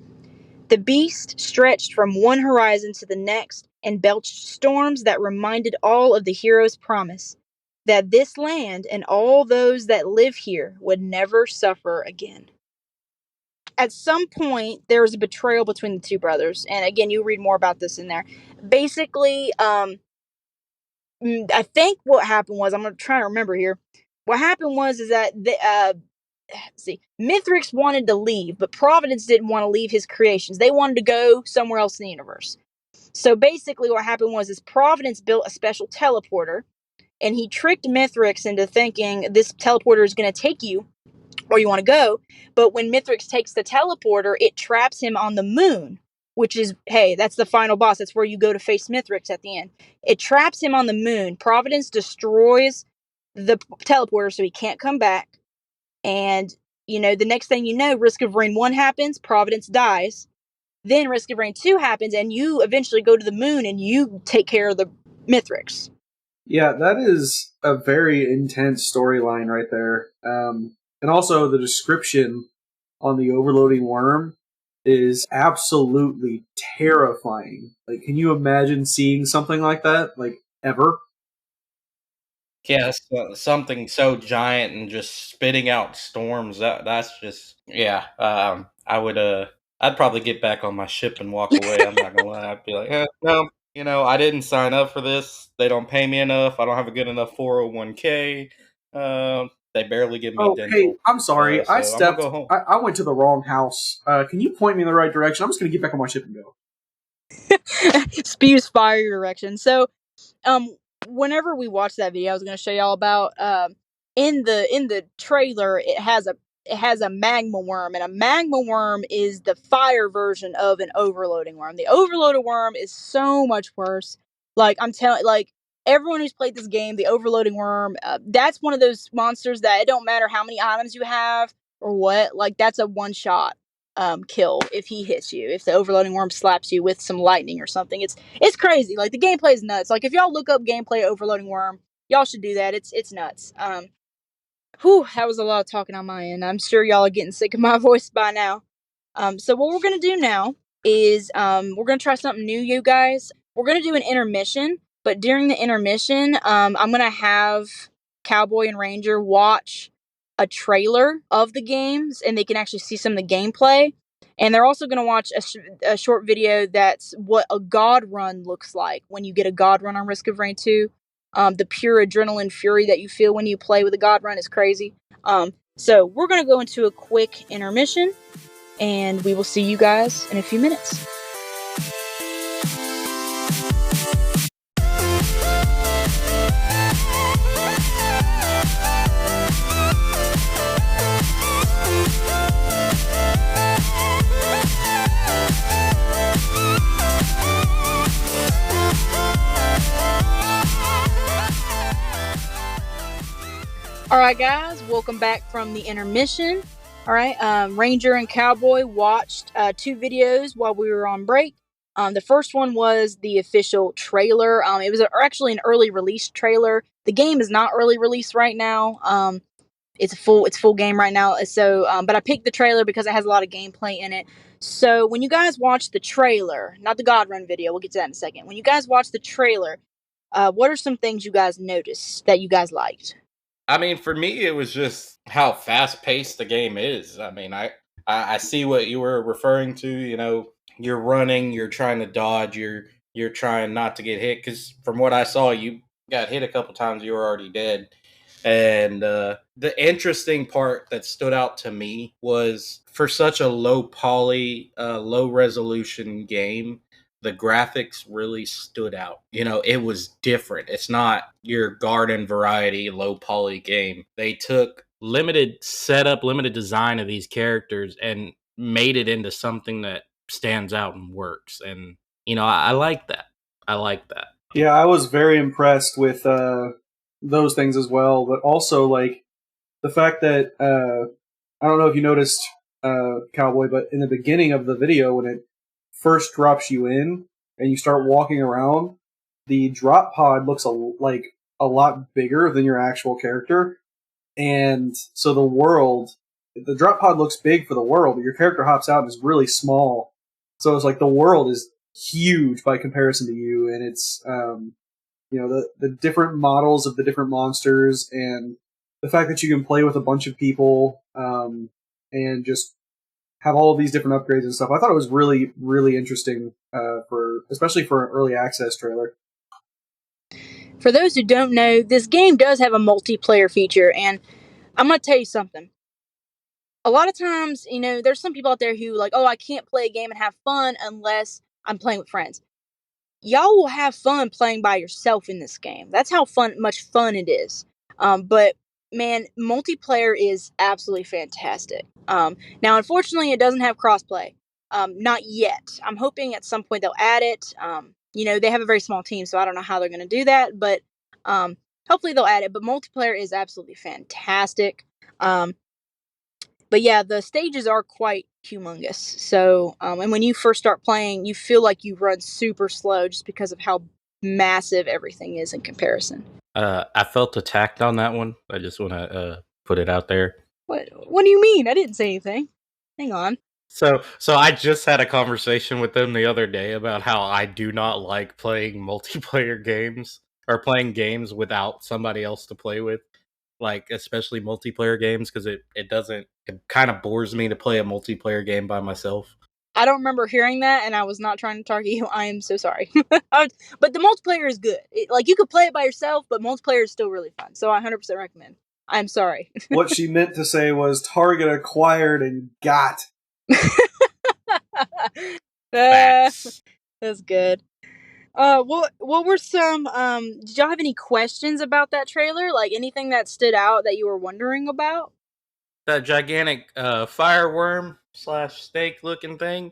The beast stretched from one horizon to the next and belched storms that reminded all of the hero's promise that this land and all those that live here would never suffer again. At some point, there was a betrayal between the two brothers, and again, you read more about this in there. Basically, I think what happened was, I'm going to try to remember here. What happened was is that Mithrix wanted to leave, but Providence didn't want to leave his creations. They wanted to go somewhere else in the universe. So basically, what happened was is Providence built a special teleporter, and he tricked Mithrix into thinking this teleporter is going to take you where you want to go. But when Mithrix takes the teleporter, it traps him on the moon, which is, hey, that's the final boss. That's where you go to face Mithrix at the end. It traps him on the moon. Providence destroys the teleporter so he can't come back. And, the next thing you know, Risk of Rain 1 happens, Providence dies. Then Risk of Rain 2 happens, and you eventually go to the moon and you take care of the Mithrix. Yeah, that is a very intense storyline right there. And also the description on the overloading worm is absolutely terrifying. Like, can you imagine seeing something like that, like, ever? Yeah, something so giant and just spitting out storms. That's just I would I'd probably get back on my ship and walk away. I'm not gonna lie. I'd be like, no, I didn't sign up for this. They don't pay me enough. I don't have a good enough 401k. They barely give me Oh, dental. hey, I'm sorry. So I'm gonna go home. I went to the wrong house. Can you point me in the right direction? I'm just going to get back on my ship and go. Spews fire your direction. So, whenever we watch that video, I was going to show y'all about in the trailer, it has a magma worm, and a magma worm is the fire version of an overloading worm. The overloaded worm is so much worse. Like, I'm telling, like, everyone who's played this game, the overloading worm, that's one of those monsters that it don't matter how many items you have or what, like, that's a one shot kill if he hits you, if the overloading worm slaps you with some lightning or something. It's crazy. Like, the gameplay is nuts. Like, if y'all look up gameplay overloading worm, y'all should do that. It's nuts. That was a lot of talking on my end. I'm sure y'all are getting sick of my voice by now. So what we're gonna do now is we're gonna try something new, you guys. We're gonna do an intermission, but during the intermission, I'm gonna have Cowboy and Ranger watch a trailer of the games, and they can actually see some of the gameplay. And they're also going to watch a short video that's what a God run looks like when you get a God run on Risk of Rain 2. The pure adrenaline fury that you feel when you play with a God run is crazy. So we're going to go into a quick intermission, and we will see you guys in a few minutes. Alright guys, welcome back from the intermission. Alright, Ranger and Cowboy watched 2 videos while we were on break. The first one was the official trailer. It was actually an early release trailer. The game is not early release right now. It's full game right now. So, but I picked the trailer because it has a lot of gameplay in it. So when you guys watch the trailer, not the God Run video, we'll get to that in a second. When you guys watch the trailer, what are some things you guys noticed that you guys liked? I mean, for me, it was just how fast paced the game is. I mean, I see what you were referring to. You're running, you're trying to dodge, you're trying not to get hit. Because from what I saw, you got hit a couple times, you were already dead. And the interesting part that stood out to me was for such a low poly, low resolution game, the graphics really stood out. It was different. It's not your garden variety low poly game. They took limited setup, limited design of these characters and made it into something that stands out and works. And I like that. I like that. Yeah, I was very impressed with those things as well, but also like the fact that I don't know if you noticed, Cowboy, but in the beginning of the video when it first drops you in and you start walking around, the drop pod looks like a lot bigger than your actual character, and so the world the drop pod looks big for the world, but your character hops out and is really small. So it's like the world is huge by comparison to you, and it's the different models of the different monsters, and the fact that you can play with a bunch of people and just have all of these different upgrades and stuff. I thought it was really, really interesting especially for an early access trailer. For those who don't know, this game does have a multiplayer feature, and I'm going to tell you something. A lot of times, there's some people out there who like, oh, I can't play a game and have fun unless I'm playing with friends. Y'all will have fun playing by yourself in this game. That's how much fun it is. But man, multiplayer is absolutely fantastic. Now, unfortunately, it doesn't have crossplay. Not yet. I'm hoping at some point they'll add it. They have a very small team, so I don't know how they're going to do that. But hopefully they'll add it. But multiplayer is absolutely fantastic. But yeah, the stages are quite humongous. So, and when you first start playing, you feel like you run super slow just because of how massive everything is in comparison. I felt attacked on that one. I just want to put it out there. What do you mean? I didn't say anything. Hang on. So I just had a conversation with them the other day about how I do not like playing multiplayer games or playing games without somebody else to play with. Like, especially multiplayer games, because it kind of bores me to play a multiplayer game by myself. I don't remember hearing that, and I was not trying to target you. I am so sorry. But the multiplayer is good. You could play it by yourself, but multiplayer is still really fun. So I 100% recommend. I'm sorry. What she meant to say was Target acquired and got. That's good. What were some, did y'all have any questions about that trailer? Like anything that stood out that you were wondering about? That gigantic fireworm / snake looking thing?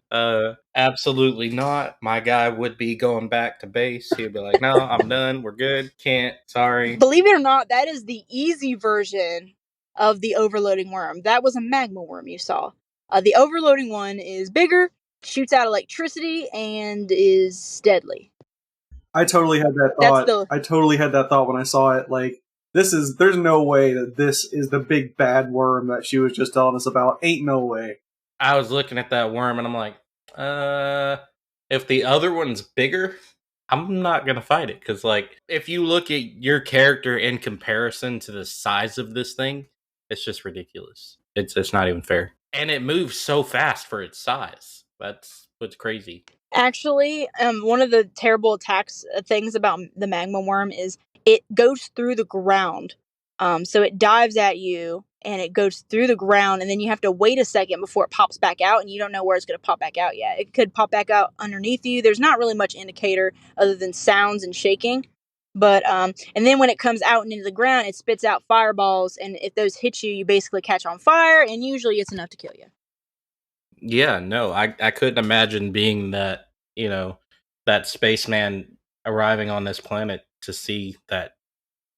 Absolutely not. My guy would be going back to base. He'd be like, no, I'm done. We're good. Can't. Sorry. Believe it or not, that is the easy version of the overloading worm. That was a magma worm you saw. The overloading one is bigger, shoots out electricity, and is deadly. I totally had that thought. I totally had that thought when I saw it. Like, there's no way that this is the big bad worm that she was just telling us about. Ain't no way. I was looking at that worm and I'm like, if the other one's bigger, I'm not going to fight it. Because, like, if you look at your character in comparison to the size of this thing, it's just ridiculous. It's not even fair. And it moves so fast for its size. That's what's crazy. Actually, one of the terrible things about the magma worm is it goes through the ground. So it dives at you and it goes through the ground, and then you have to wait a second before it pops back out, and you don't know where it's going to pop back out yet. It could pop back out underneath you. There's not really much indicator other than sounds and shaking. But and then when it comes out into the ground, it spits out fireballs, and if those hit you, you basically catch on fire, and usually it's enough to kill you. Yeah, no, I couldn't imagine being that, that spaceman arriving on this planet to see that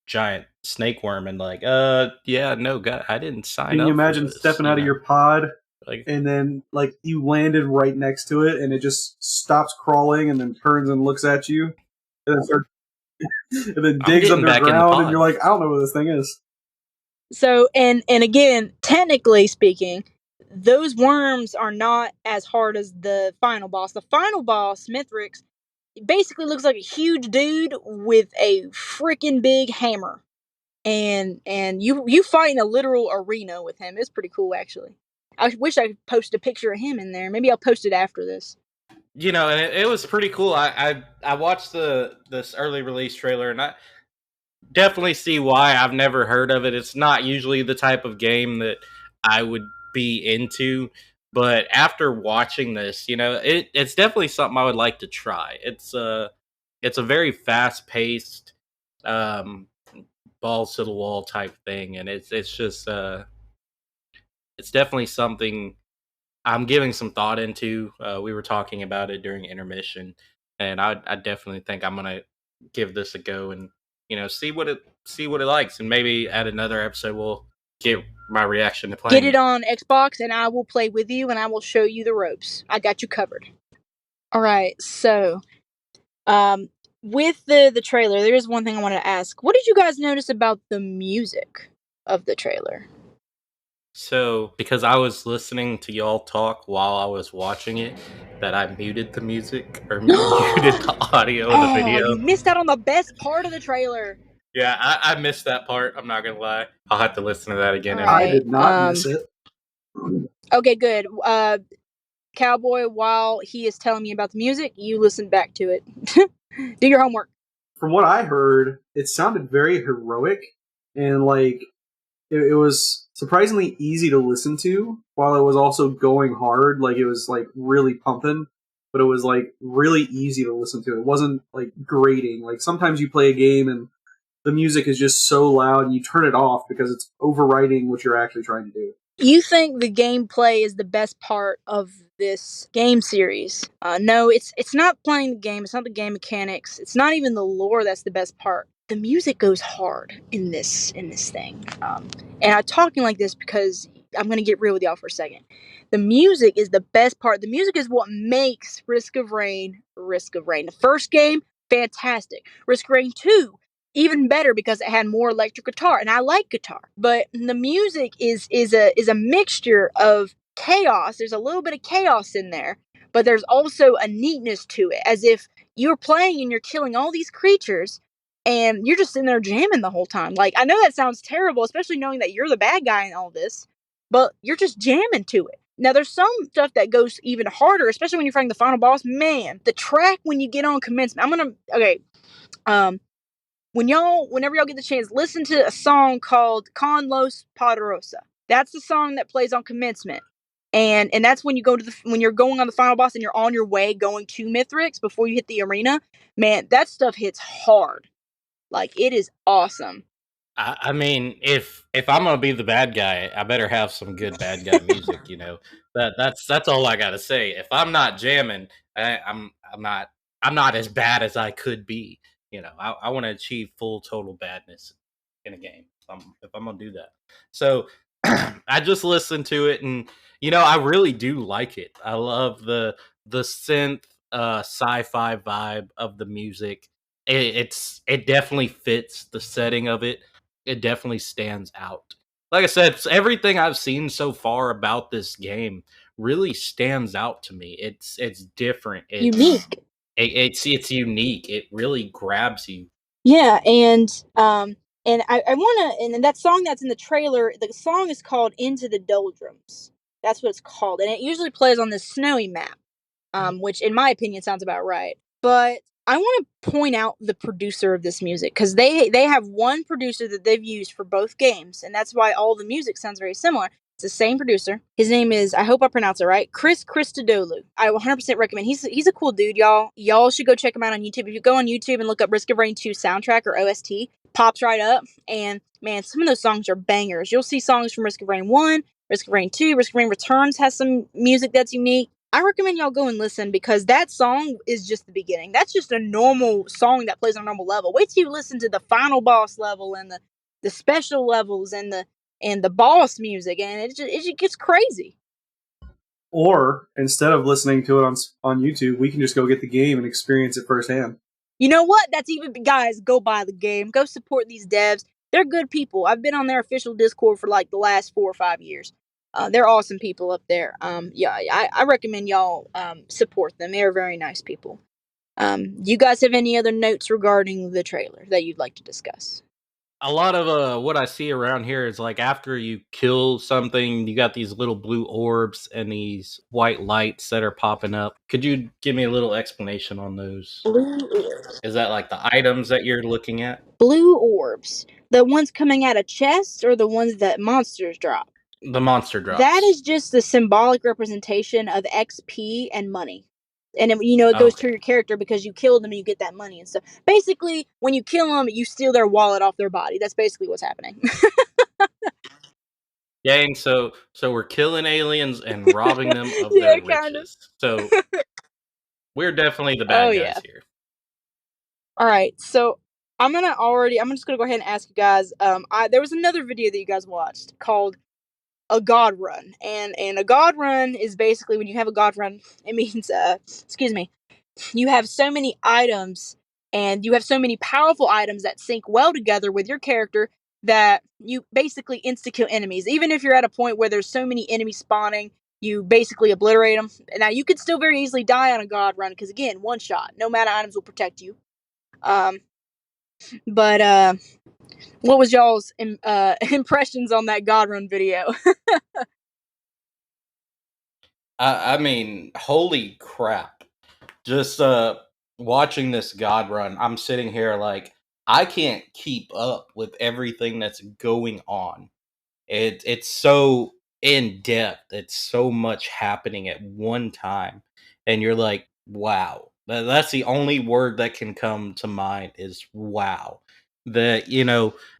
giant snake worm and like, yeah, no, God, I didn't sign up. Can you imagine stepping out of your pod like, and then like you landed right next to it and it just stops crawling and then turns and looks at you and then digs underground and you're like, I don't know what this thing is. So and again, technically speaking, those worms are not as hard as the final boss. The final boss, Mithrix, basically looks like a huge dude with a freaking big hammer. And you fight in a literal arena with him. It's pretty cool, actually. I wish I could post a picture of him in there. Maybe I'll post it after this. And it was pretty cool. I watched this early release trailer, and I definitely see why. I've never heard of it. It's not usually the type of game that I would be into, but after watching this, it's definitely something I would like to try. It's a very fast paced, balls to the wall type thing, and it's just it's definitely something I'm giving some thought into. We were talking about it during intermission, and I definitely think I'm gonna give this a go and see what it likes, and maybe at another episode we'll get my reaction to playing. Get it on Xbox, and I will play with you, and I will show you the ropes. I got you covered. All right, so with the trailer, there is one thing I wanted to ask. What did you guys notice about the music of the trailer? So, because I was listening to y'all talk while I was watching it, that I muted the music or muted the audio of the Oh, video. you missed out on the best part of the trailer. Yeah, I missed that part. I'm not gonna lie. I'll have to listen to that again. All And I right. did not miss it. Okay, good. Cowboy, while he is telling me about the music, you listen back to it. Do your homework. From what I heard, it sounded very heroic and like it was surprisingly easy to listen to while it was also going hard. Like it was like really pumping, but it was like really easy to listen to. It wasn't like grating. Like sometimes you play a game and the music is just so loud and you turn it off because it's overriding what you're actually trying to do. You think the gameplay is the best part of this game series? No, it's not playing the game. It's not the game mechanics. It's not even the lore that's the best part. The music goes hard in this thing. And I'm talking like this because I'm gonna get real with y'all for a second. The music is the best part. The music is what makes Risk of Rain Risk of Rain. The first game, fantastic. Risk of Rain 2, even better because it had more electric guitar, and I like guitar. But the music is a mixture of chaos. There's a little bit of chaos in there, but there's also a neatness to it, as if you're playing and you're killing all these creatures, and you're just sitting there jamming the whole time. Like, I know that sounds terrible, especially knowing that you're the bad guy in all this, but you're just jamming to it. Now, there's some stuff that goes even harder, especially when you're fighting the final boss. Man, the track when you get on commencement. Whenever y'all get the chance, listen to a song called Con Los Poderosa. That's the song that plays on commencement. And that's when you go to when you're going on the final boss and you're on your way going to Mithrix before you hit the arena. Man, that stuff hits hard. Like, it is awesome. I mean, if I'm gonna be the bad guy, I better have some good bad guy music. You know, that's all I gotta say. If I'm not jamming, I'm not as bad as I could be. You know, I want to achieve full total badness in a game. If I'm gonna do that, so I just listened to it, and you know, I really do like it. I love the synth, sci-fi vibe of the music. It definitely fits the setting of it. It definitely stands out. Like I said, everything I've seen so far about this game really stands out to me. It's different. Unique. It's unique. It really grabs you. Yeah, and I want to, and that song that's in the trailer, the song is called Into the Doldrums. That's what it's called, and it usually plays on this snowy map, which in my opinion sounds about right. But I want to point out the producer of this music, because they have one producer that they've used for both games, and that's why all the music sounds very similar. It's the same producer. His name is, I hope I pronounce it right, Chris Christodoulou. I 100% recommend. He's a cool dude, y'all. Y'all should go check him out on YouTube. If you go on YouTube and look up Risk of Rain 2 soundtrack or OST, pops right up. And man, some of those songs are bangers. You'll see songs from Risk of Rain 1, Risk of Rain 2, Risk of Rain Returns has some music that's unique. I recommend y'all go and listen, because that song is just the beginning. That's just a normal song that plays on a normal level. Wait till you listen to the final boss level and the special levels and the boss music, and it just gets crazy. Or instead of listening to it on YouTube, we can just go get the game and experience it firsthand. You know what? That's even, guys, go buy the game. Go support these devs. They're good people. I've been on their official Discord for like the last 4 or 5 years. They're awesome people up there. Yeah, I recommend y'all support them. They're very nice people. You guys have any other notes regarding the trailer that you'd like to discuss? A lot of what I see around here is like after you kill something, you got these little blue orbs and these white lights that are popping up. Could you give me a little explanation on those? Blue orbs. Is that like the items that you're looking at? Blue orbs. The ones coming out of chests, or the ones that monsters drop? The monster drops. That is just the symbolic representation of XP and money. And it goes to your character because you killed them and you get that money and stuff. Basically, when you kill them, you steal their wallet off their body. That's basically what's happening. Dang, so we're killing aliens and robbing them of their riches. Kinda. So we're definitely the bad guys here. All right, so I'm just gonna go ahead and ask you guys. There was another video that you guys watched called a god run, and a god run is basically when you have a god run, it means you have so many items and you have so many powerful items that sync well together with your character that you basically insta-kill enemies. Even if you're at a point where there's so many enemies spawning, you basically obliterate them. Now, you could still very easily die on a god run, because again, one shot. Nomad items will protect you. But what was y'all's impressions on that god run video? I mean, holy crap. Just watching this god run, I'm sitting here like, I can't keep up with everything that's going on. It's so in depth. It's so much happening at one time, and you're like, wow. That's the only word that can come to mind is wow. That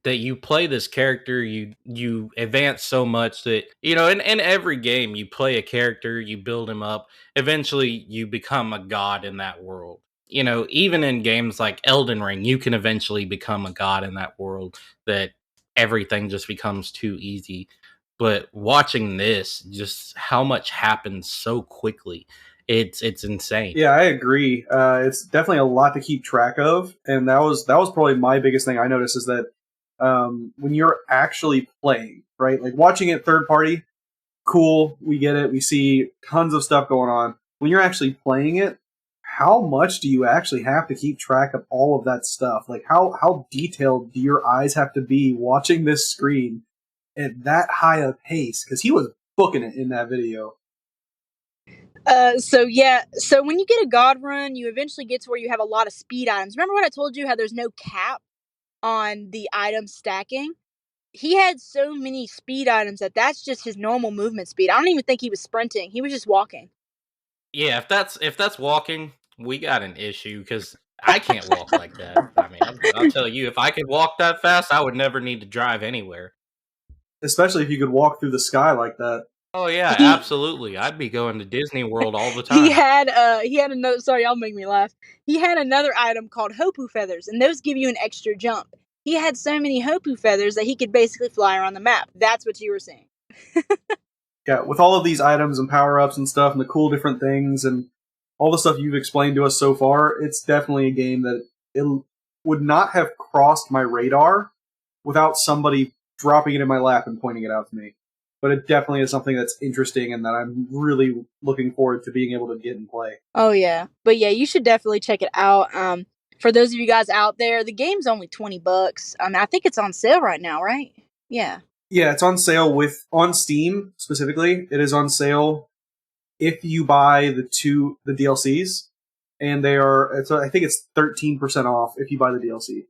that you play this character, you advance so much that in every game you play a character, you build him up. Eventually, you become a god in that world. Even in games like Elden Ring, you can eventually become a god in that world. That everything just becomes too easy. But watching this, just how much happens so quickly, it's insane. Yeah, I agree. It's definitely a lot to keep track of, and that was probably my biggest thing I noticed is that when you're actually playing, right? Like watching it third party, cool, we get it, we see tons of stuff going on. When you're actually playing it, how much do you actually have to keep track of all of that stuff? Like how detailed do your eyes have to be watching this screen at that high a pace? Because he was booking it in that video. So when you get a god run, you eventually get to where you have a lot of speed items. Remember what I told you, how there's no cap on the item stacking? He had so many speed items that's just his normal movement speed. I don't even think he was sprinting. He was just walking. Yeah, if that's walking, we got an issue, because I can't walk like that. I mean, I'll tell you, if I could walk that fast, I would never need to drive anywhere. Especially if you could walk through the sky like that. Oh yeah, absolutely. I'd be going to Disney World all the time. He had another. Sorry, y'all make me laugh. He had another item called Hopu feathers, and those give you an extra jump. He had so many Hopu feathers that he could basically fly around the map. That's what you were saying. Yeah, with all of these items and power-ups and stuff and the cool different things and all the stuff you've explained to us so far, it's definitely a game that it would not have crossed my radar without somebody dropping it in my lap and pointing it out to me. But it definitely is something that's interesting and that I'm really looking forward to being able to get and play. Oh yeah, but yeah, you should definitely check it out. For those of you guys out there, the game's only $20. I think it's on sale right now, right? Yeah. Yeah, it's on sale on Steam specifically. It is on sale if you buy the DLCs, and I think it's 13% off if you buy the DLC.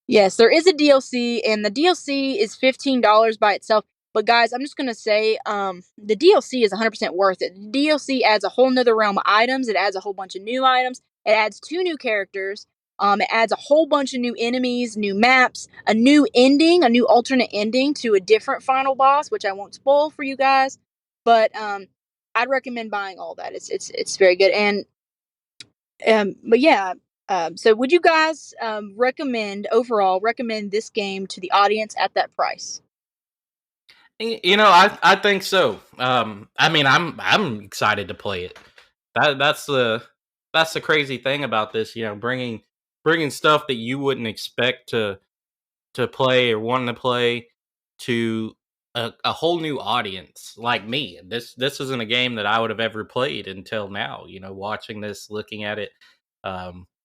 Yes, there is a DLC, and the DLC is $15 by itself. But guys, I'm just gonna say, the DLC is 100% worth it. The DLC adds a whole nother realm of items. It adds a whole bunch of new items. It adds 2 new characters. It adds a whole bunch of new enemies, new maps, a new ending, a new alternate ending to a different final boss, which I won't spoil for you guys. But I'd recommend buying all that. It's very good. And but yeah. So would you guys recommend this game to the audience at that price? I think so. I mean, I'm excited to play it. That's the crazy thing about this. Bringing stuff that you wouldn't expect to play or want to play to a whole new audience like me. This isn't a game that I would have ever played until now. Watching this, looking at it,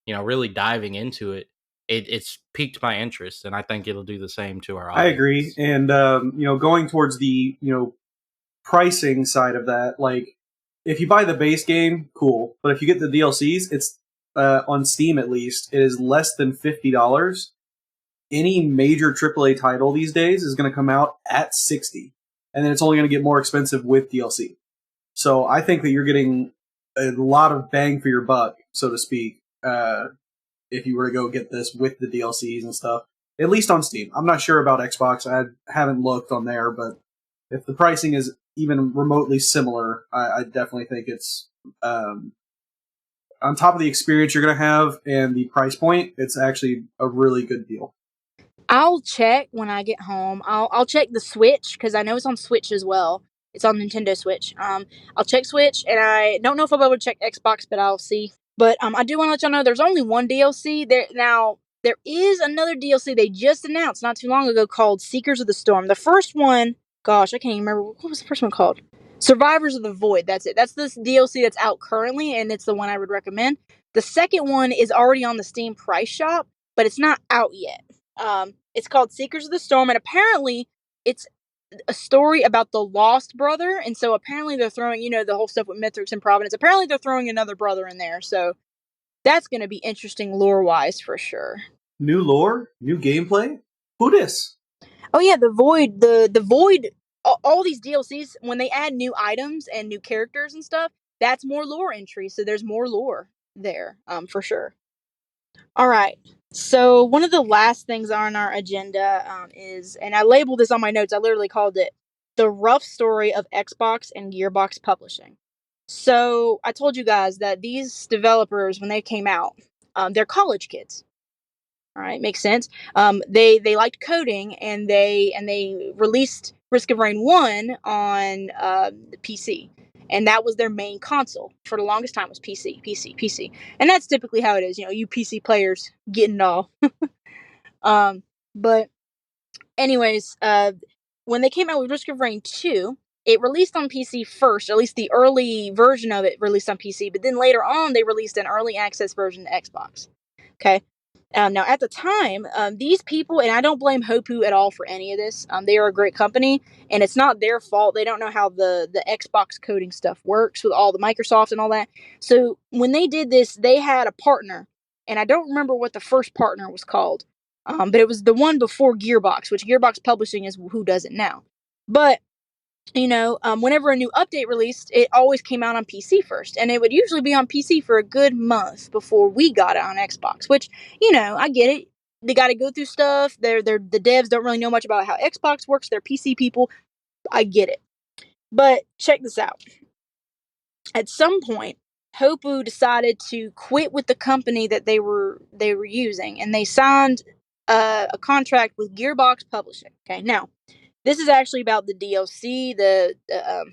really diving into it. It's piqued my interest, and I think it'll do the same to our audience. I agree, and going towards the pricing side of that, like if you buy the base game, cool, but if you get the DLCs, it's on Steam at least, it is less than $50. Any major AAA title these days is going to come out at $60, and then it's only going to get more expensive with DLC. So I think that you're getting a lot of bang for your buck, so to speak, if you were to go get this with the DLCs and stuff, at least on Steam. I'm not sure about Xbox. I haven't looked on there, but if the pricing is even remotely similar, I definitely think it's on top of the experience you're going to have and the price point, it's actually a really good deal. I'll check when I get home. I'll check the Switch, because I know it's on Switch as well. It's on Nintendo Switch. I'll check Switch, and I don't know if I'll be able to check Xbox, but I'll see. But I do want to let y'all know there's only one DLC there now. there is another DLC they just announced not too long ago called Seekers of the Storm. The first one, gosh, I can't even remember. What was the first one called? Survivors of the Void. That's it. That's this DLC that's out currently, and it's the one I would recommend. The second one is already on the Steam price shop, but it's not out yet. It's called Seekers of the Storm, and apparently it's a story about the lost brother, and so apparently they're throwing, the whole stuff with Mithrix and Providence. Apparently they're throwing another brother in there, so that's going to be interesting lore-wise for sure. New lore? New gameplay? Who dis? Oh yeah, the Void, the Void, all these DLCs, when they add new items and new characters and stuff, that's more lore entry, so there's more lore there, for sure. All right, so one of the last things on our agenda is, and I labeled this on my notes, I literally called it, The Rough Story of Xbox and Gearbox Publishing. So I told you guys that these developers, when they came out, they're college kids. All right, makes sense. They liked coding, and they released Risk of Rain 1 on the PC, and that was their main console for the longest time. Was PC, and that's typically how it is. You PC players getting it all. But anyways, when they came out with Risk of Rain 2, it released on PC first, at least the early version of it released on PC, but then later on they released an early access version to Xbox. Okay. Now, at the time, these people, and I don't blame Hopu at all for any of this, they are a great company, and it's not their fault. They don't know how the Xbox coding stuff works with all the Microsoft and all that. So when they did this, they had a partner, and I don't remember what the first partner was called, but it was the one before Gearbox, which Gearbox Publishing is who does it now. But whenever a new update released, it always came out on PC first, and it would usually be on PC for a good month before we got it on Xbox, which, I get it. They got to go through stuff. The devs don't really know much about how Xbox works. They're PC people. I get it. But check this out. At some point, Hopu decided to quit with the company that they were using, and they signed a contract with Gearbox Publishing. Okay, now, this is actually about the DLC, the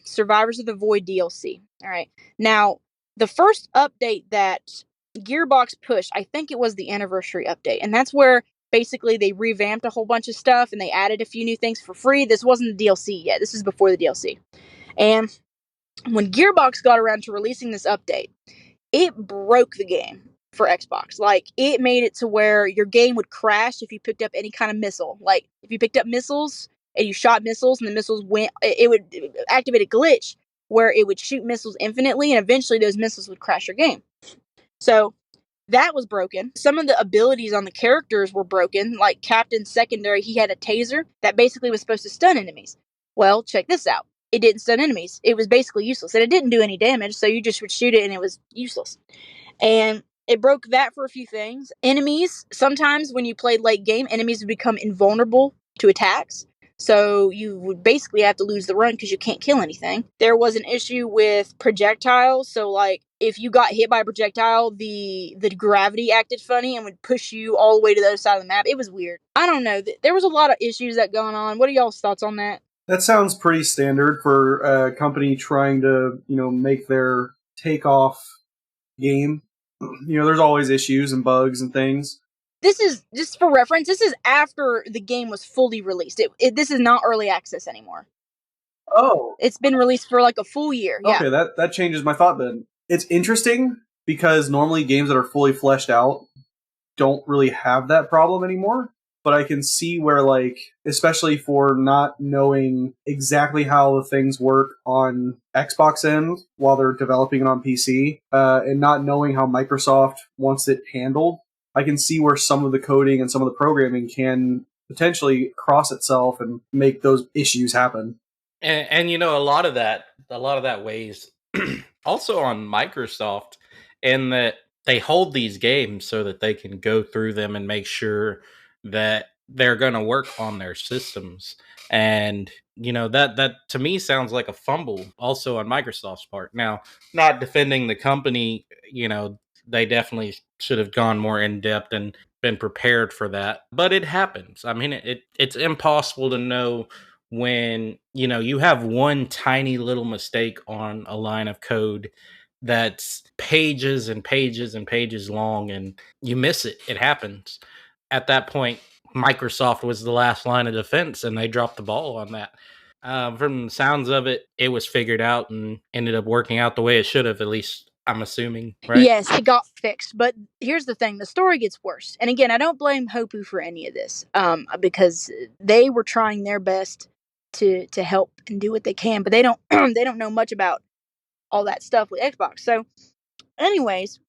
Survivors of the Void DLC. All right. Now, the first update that Gearbox pushed, I think it was the anniversary update. And that's where basically they revamped a whole bunch of stuff and they added a few new things for free. This wasn't the DLC yet. This is before the DLC. And when Gearbox got around to releasing this update, it broke the game for Xbox. Like, it made it to where your game would crash if you picked up any kind of missile. Like, if you picked up missiles and you shot missiles and the missiles went, it would activate a glitch where it would shoot missiles infinitely, and eventually those missiles would crash your game. So that was broken. Some of the abilities on the characters were broken. Like Captain Secondary, he had a taser that basically was supposed to stun enemies. Well, check this out. It didn't stun enemies. It was basically useless, and it didn't do any damage, so you just would shoot it and it was useless. And it broke that for a few things. Enemies, sometimes when you played late game, enemies would become invulnerable to attacks. So you would basically have to lose the run because you can't kill anything. There was an issue with projectiles. So, like, if you got hit by a projectile, the gravity acted funny and would push you all the way to the other side of the map. It was weird. I don't know. There was a lot of issues that going on. What are y'all's thoughts on that? That sounds pretty standard for a company trying to, make their takeoff game. There's always issues and bugs and things. This is, just for reference, this is after the game was fully released. This is not early access anymore. Oh. It's been released for like a full year. Yeah. Okay, that changes my thought then. It's interesting because normally games that are fully fleshed out don't really have that problem anymore. But I can see where, like, especially for not knowing exactly how the things work on Xbox end while they're developing it on PC, and not knowing how Microsoft wants it handled, I can see where some of the coding and some of the programming can potentially cross itself and make those issues happen. And a lot of that weighs also on Microsoft, in that they hold these games so that they can go through them and make sure that they're going to work on their systems. And that to me sounds like a fumble also on Microsoft's part. Now, not defending the company, they definitely should have gone more in depth and been prepared for that, but it happens. I mean, it's impossible to know when you have one tiny little mistake on a line of code that's pages and pages and pages long, and you miss it. It happens. at that point, Microsoft was the last line of defense, and they dropped the ball on that. From the sounds of it, it was figured out and ended up working out the way it should have, at least I'm assuming, right? Yes, it got fixed. But here's the thing: the story gets worse. And again, I don't blame Hopu for any of this, because they were trying their best to help and do what they can, but they don't they don't know much about all that stuff with Xbox. So, anyways,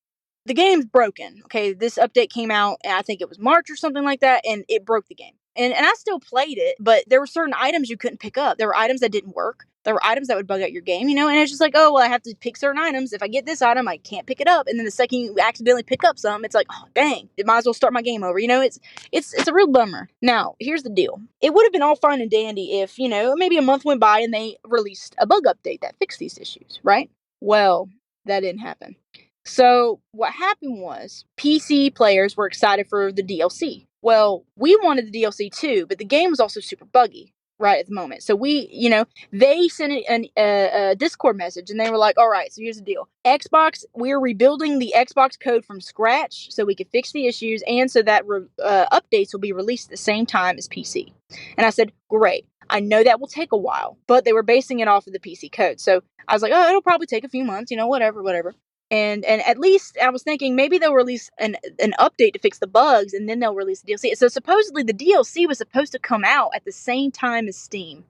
the game's broken. Okay, this update came out, and I think it was March or something like that, and it broke the game. And I still played it, but there were certain items you couldn't pick up. There were items that didn't work. There were items that would bug out your game, and it's just like, oh, well, I have to pick certain items. If I get this item, I can't pick it up. And then the second you accidentally pick up some, it's like, oh, dang, it might as well start my game over. It's a real bummer. Now, here's the deal. It would have been all fine and dandy if, maybe a month went by and they released a bug update that fixed these issues, right? Well, that didn't happen. So what happened was PC players were excited for the DLC. Well, we wanted the DLC too, but the game was also super buggy right at the moment. So they sent a Discord message and they were like, all right, so here's the deal. Xbox, we're rebuilding the Xbox code from scratch so we can fix the issues and so that updates will be released at the same time as PC. And I said, great. I know that will take a while, but they were basing it off of the PC code. So I was like, oh, it'll probably take a few months, whatever. And at least I was thinking maybe they'll release an update to fix the bugs and then they'll release the DLC. So supposedly the DLC was supposed to come out at the same time as Steam.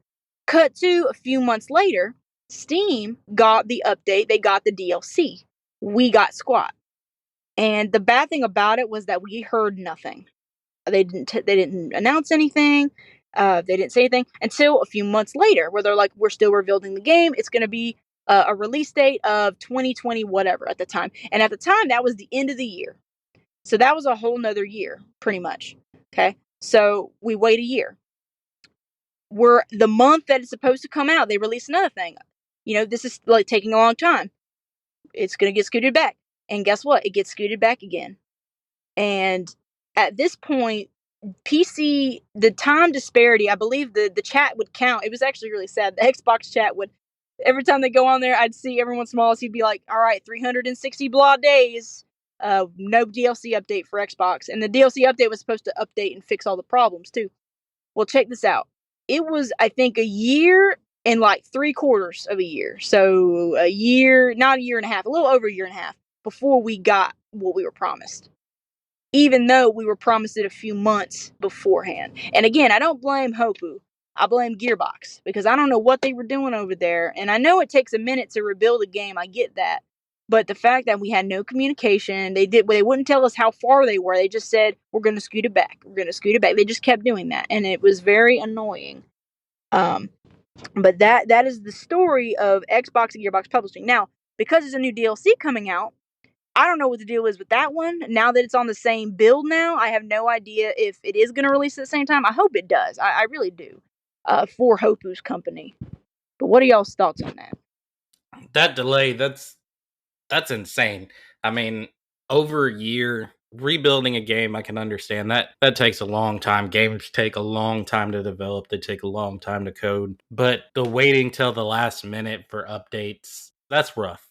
Cut to a few months later, Steam got the update. They got the DLC. We got squat. And the bad thing about it was that we heard nothing. They didn't announce anything. They didn't say anything until a few months later where they're like, we're still rebuilding the game. It's going to be a release date of 2020 whatever at the time. And at the time, that was the end of the year. So that was a whole nother year, pretty much. Okay? So we wait a year. We're the month that it's supposed to come out, they release another thing. This is like taking a long time. It's going to get scooted back. And guess what? It gets scooted back again. And at this point, PC, the time disparity, I believe the chat would count. It was actually really sad. The Xbox chat would, every time they go on there, I'd see every once in a while, he'd be like, all right, 360 blah days, no DLC update for Xbox. And the DLC update was supposed to update and fix all the problems too. Well, check this out. It was, I think, a year and like 3/4 of a year. So a year, not a year and a half, a little over a year and a half before we got what we were promised. Even though we were promised it a few months beforehand. And again, I don't blame Hopu. I blame Gearbox because I don't know what they were doing over there. And I know it takes a minute to rebuild a game. I get that. But the fact that we had no communication, they wouldn't tell us how far they were. They just said, we're going to scoot it back. We're going to scoot it back. They just kept doing that. And it was very annoying. But that is the story of Xbox and Gearbox Publishing. Now, because there's a new DLC coming out, I don't know what the deal is with that one. Now that it's on the same build now, I have no idea if it is going to release at the same time. I hope it does. I really do. For Hopu's company. But what are y'all's thoughts on that? That delay, that's insane. I mean, over a year, rebuilding a game, I can understand that. That takes a long time. Games take a long time to develop. They take a long time to code. But the waiting till the last minute for updates, that's rough.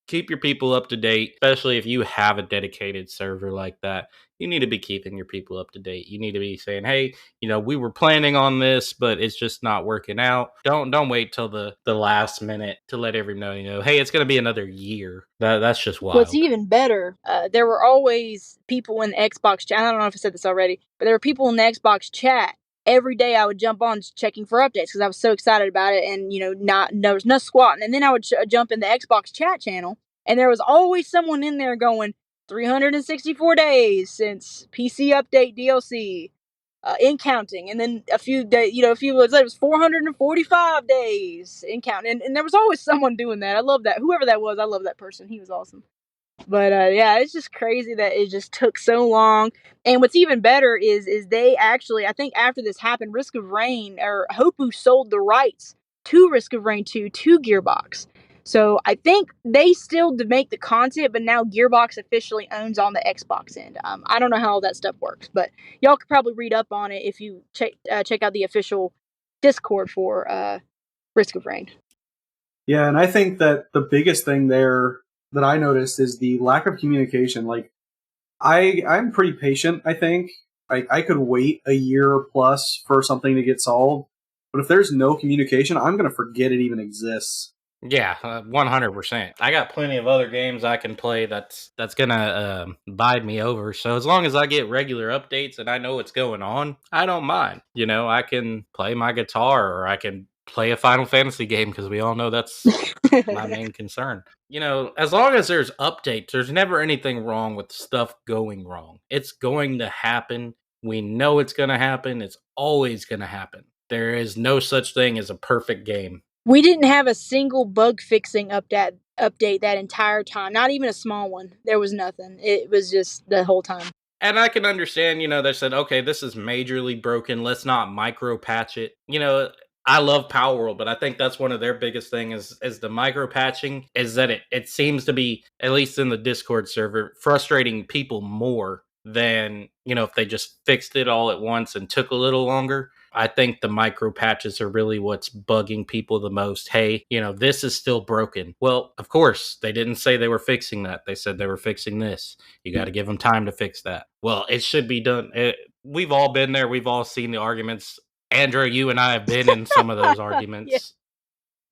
Keep your people up to date, especially if you have a dedicated server like that. You need to be keeping your people up to date. You need to be saying, hey, we were planning on this, but it's just not working out. Don't wait till the last minute to let everybody know, hey, it's going to be another year. That's just wild. What's even better, there were always people in the Xbox chat. I don't know if I said this already, but there were people in the Xbox chat. Every day I would jump on checking for updates because I was so excited about it, and there was no squatting. And then I would jump in the Xbox chat channel, and there was always someone in there going 364 days since PC update DLC, in counting. And then a few days, a few months later, it was 445 days in counting. And there was always someone doing that. I love that. Whoever that was, I love that person. He was awesome. But yeah, it's just crazy that it just took so long. And what's even better is they actually, I think after this happened, Risk of Rain, or Hopu sold the rights to Risk of Rain 2 to Gearbox. So I think they still make the content, but now Gearbox officially owns on the Xbox end. I don't know how all that stuff works, but y'all could probably read up on it if you check out the official Discord for Risk of Rain. Yeah, and I think that the biggest thing there that I noticed is the lack of communication. Like, I'm pretty patient, I think. I could wait a year plus for something to get solved, but if there's no communication, I'm going to forget it even exists. Yeah, 100%. I got plenty of other games I can play that's gonna bide me over. So as long as I get regular updates and I know what's going on, I don't mind. You know, I can play my guitar or I can play a Final Fantasy game because we all know that's my main concern. You know, as long as there's updates, there's never anything wrong with stuff going wrong. It's going to happen. We know it's going to happen. It's always going to happen. There is no such thing as a perfect game. We didn't have a single bug fixing update that entire time. Not even a small one. There was nothing. It was just the whole time. And I can understand, you know, they said, okay, this is majorly broken. Let's not micro patch it. You know, I love Power World, but I think that's one of their biggest thing is the micro patching is that it seems to be, at least in the Discord server, frustrating people more than, you know, if they just fixed it all at once and took a little longer. I think the micro patches are really what's bugging people the most. Hey, you know, this is still broken. Well, of course, they didn't say they were fixing that. They said they were fixing this. You got to give them time to fix that. Well, it should be done. We've all been there. We've all seen the arguments. Andrew, you and I have been in some of those arguments.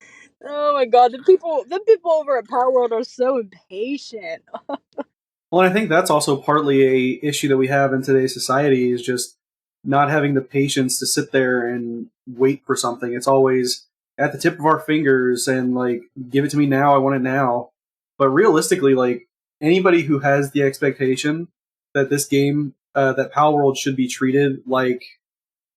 Yeah. Oh my god, the people over at Power World are so impatient. Well, and I think that's also partly a issue that we have in today's society is just not having the patience to sit there and wait for something. It's always at the tip of our fingers and like, give it to me now, I want it now. But realistically, like anybody who has the expectation that this game, that Power World should be treated like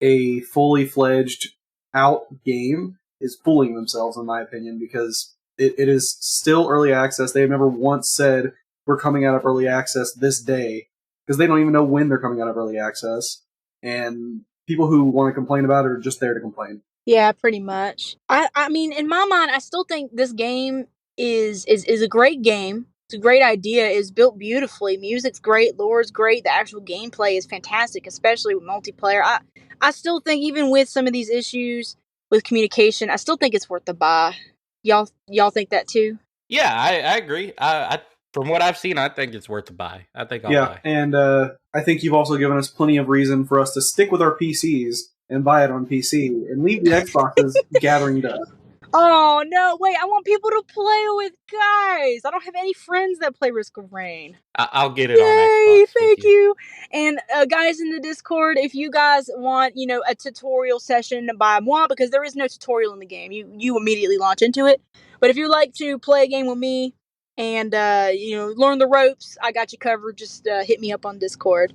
a fully fledged out game is fooling themselves, in my opinion, because it is still early access. They have never once said we're coming out of early access this day, because they don't even know when they're coming out of early access. And people who want to complain about it are just there to complain. Yeah, pretty much. I mean, in my mind, I still think this game is a great game. It's a great idea. It's built beautifully. Music's great. Lore's great. The actual gameplay is fantastic, especially with multiplayer. I still think, even with some of these issues with communication, I still think it's worth the buy. Y'all think that too? Yeah, I agree. I from what I've seen, I think it's worth the buy. I think I'll buy. And I think you've also given us plenty of reason for us to stick with our PCs and buy it on PC and leave the Xboxes gathering dust. Oh no! Wait, I want people to play with, guys. I don't have any friends that play Risk of Rain. I'll get it on Xbox. Thank you. And guys in the Discord, if you guys want, you know, a tutorial session by moi, because there is no tutorial in the game, you immediately launch into it. But if you'd like to play a game with me and you know, learn the ropes, I got you covered. Just hit me up on Discord.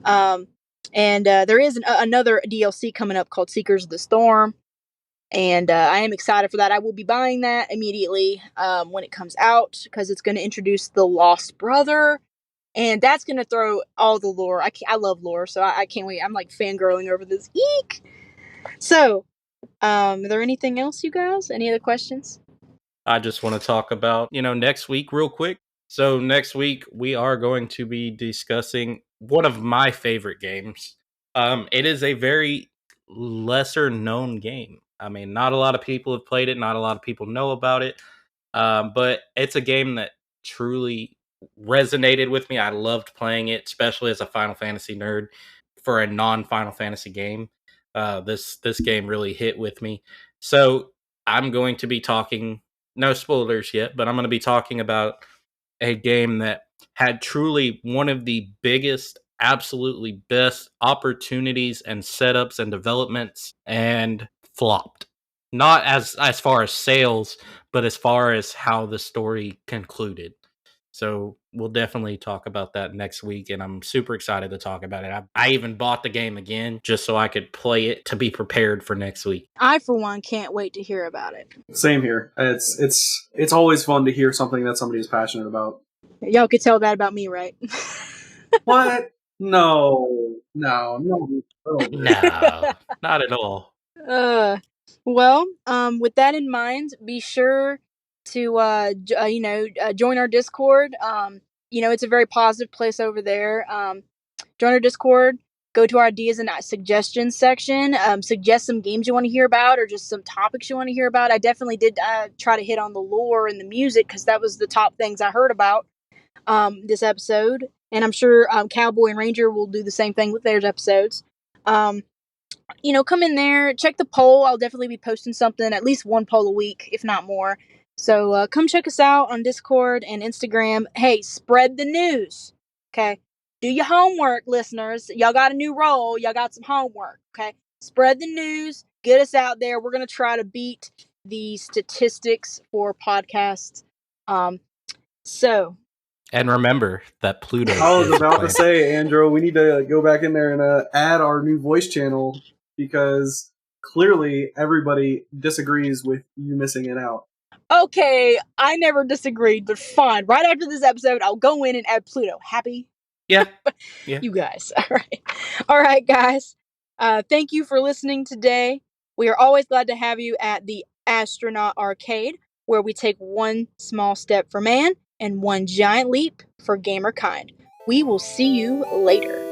And there is another DLC coming up called Seekers of the Storm. And I am excited for that. I will be buying that immediately when it comes out, because it's going to introduce the Lost Brother. And that's going to throw all the lore. I love lore, so I can't wait. I'm like fangirling over this. Eek! So, is there anything else, you guys? Any other questions? I just want to talk about, you know, next week real quick. So next week we are going to be discussing one of my favorite games. It is a very lesser known game. I mean, not a lot of people have played it. Not a lot of people know about it. But it's a game that truly resonated with me. I loved playing it, especially as a Final Fantasy nerd. For a non-Final Fantasy game, this game really hit with me. So I'm going to be talking, no spoilers yet, but I'm going to be talking about a game that had truly one of the biggest, absolutely best opportunities and setups and developments, and flopped. Not as far as sales, but as far as how the story concluded. So we'll definitely talk about that next week, and I'm super excited to talk about it. I even bought the game again just so I could play it to be prepared for next week. I, for one, can't wait to hear about it. Same here. It's always fun to hear something that somebody is passionate about. Y'all could tell that about me, right? What? No, No, not at all. Well, with that in mind, be sure to join our Discord. You know, it's a very positive place over there. Join our Discord. Go to our ideas and suggestions section. Suggest some games you want to hear about, or just some topics you want to hear about. I definitely did try to hit on the lore and the music, because that was the top things I heard about this episode. and I'm sure Cowboy and Ranger will do the same thing with their episodes. Come in there, check the poll. I'll definitely be posting something, at least one poll a week, if not more. So come check us out on Discord and Instagram. Hey, spread the news. Okay. Do your homework, listeners. Y'all got a new role. Y'all got some homework. Okay. Spread the news. Get us out there. We're going to try to beat the statistics for podcasts. And remember that Pluto. I was is a about to planet. say, Andrew, we need to go back in there and add our new voice channel because clearly everybody disagrees with you missing it out. Okay, I never disagreed, but fine. Right after this episode, I'll go in and add Pluto. Happy? Yeah. You guys. All right, guys. Thank you for listening today. We are always glad to have you at the Astronaut Arcade, where we take one small step for man and one giant leap for gamerkind. We will see you later.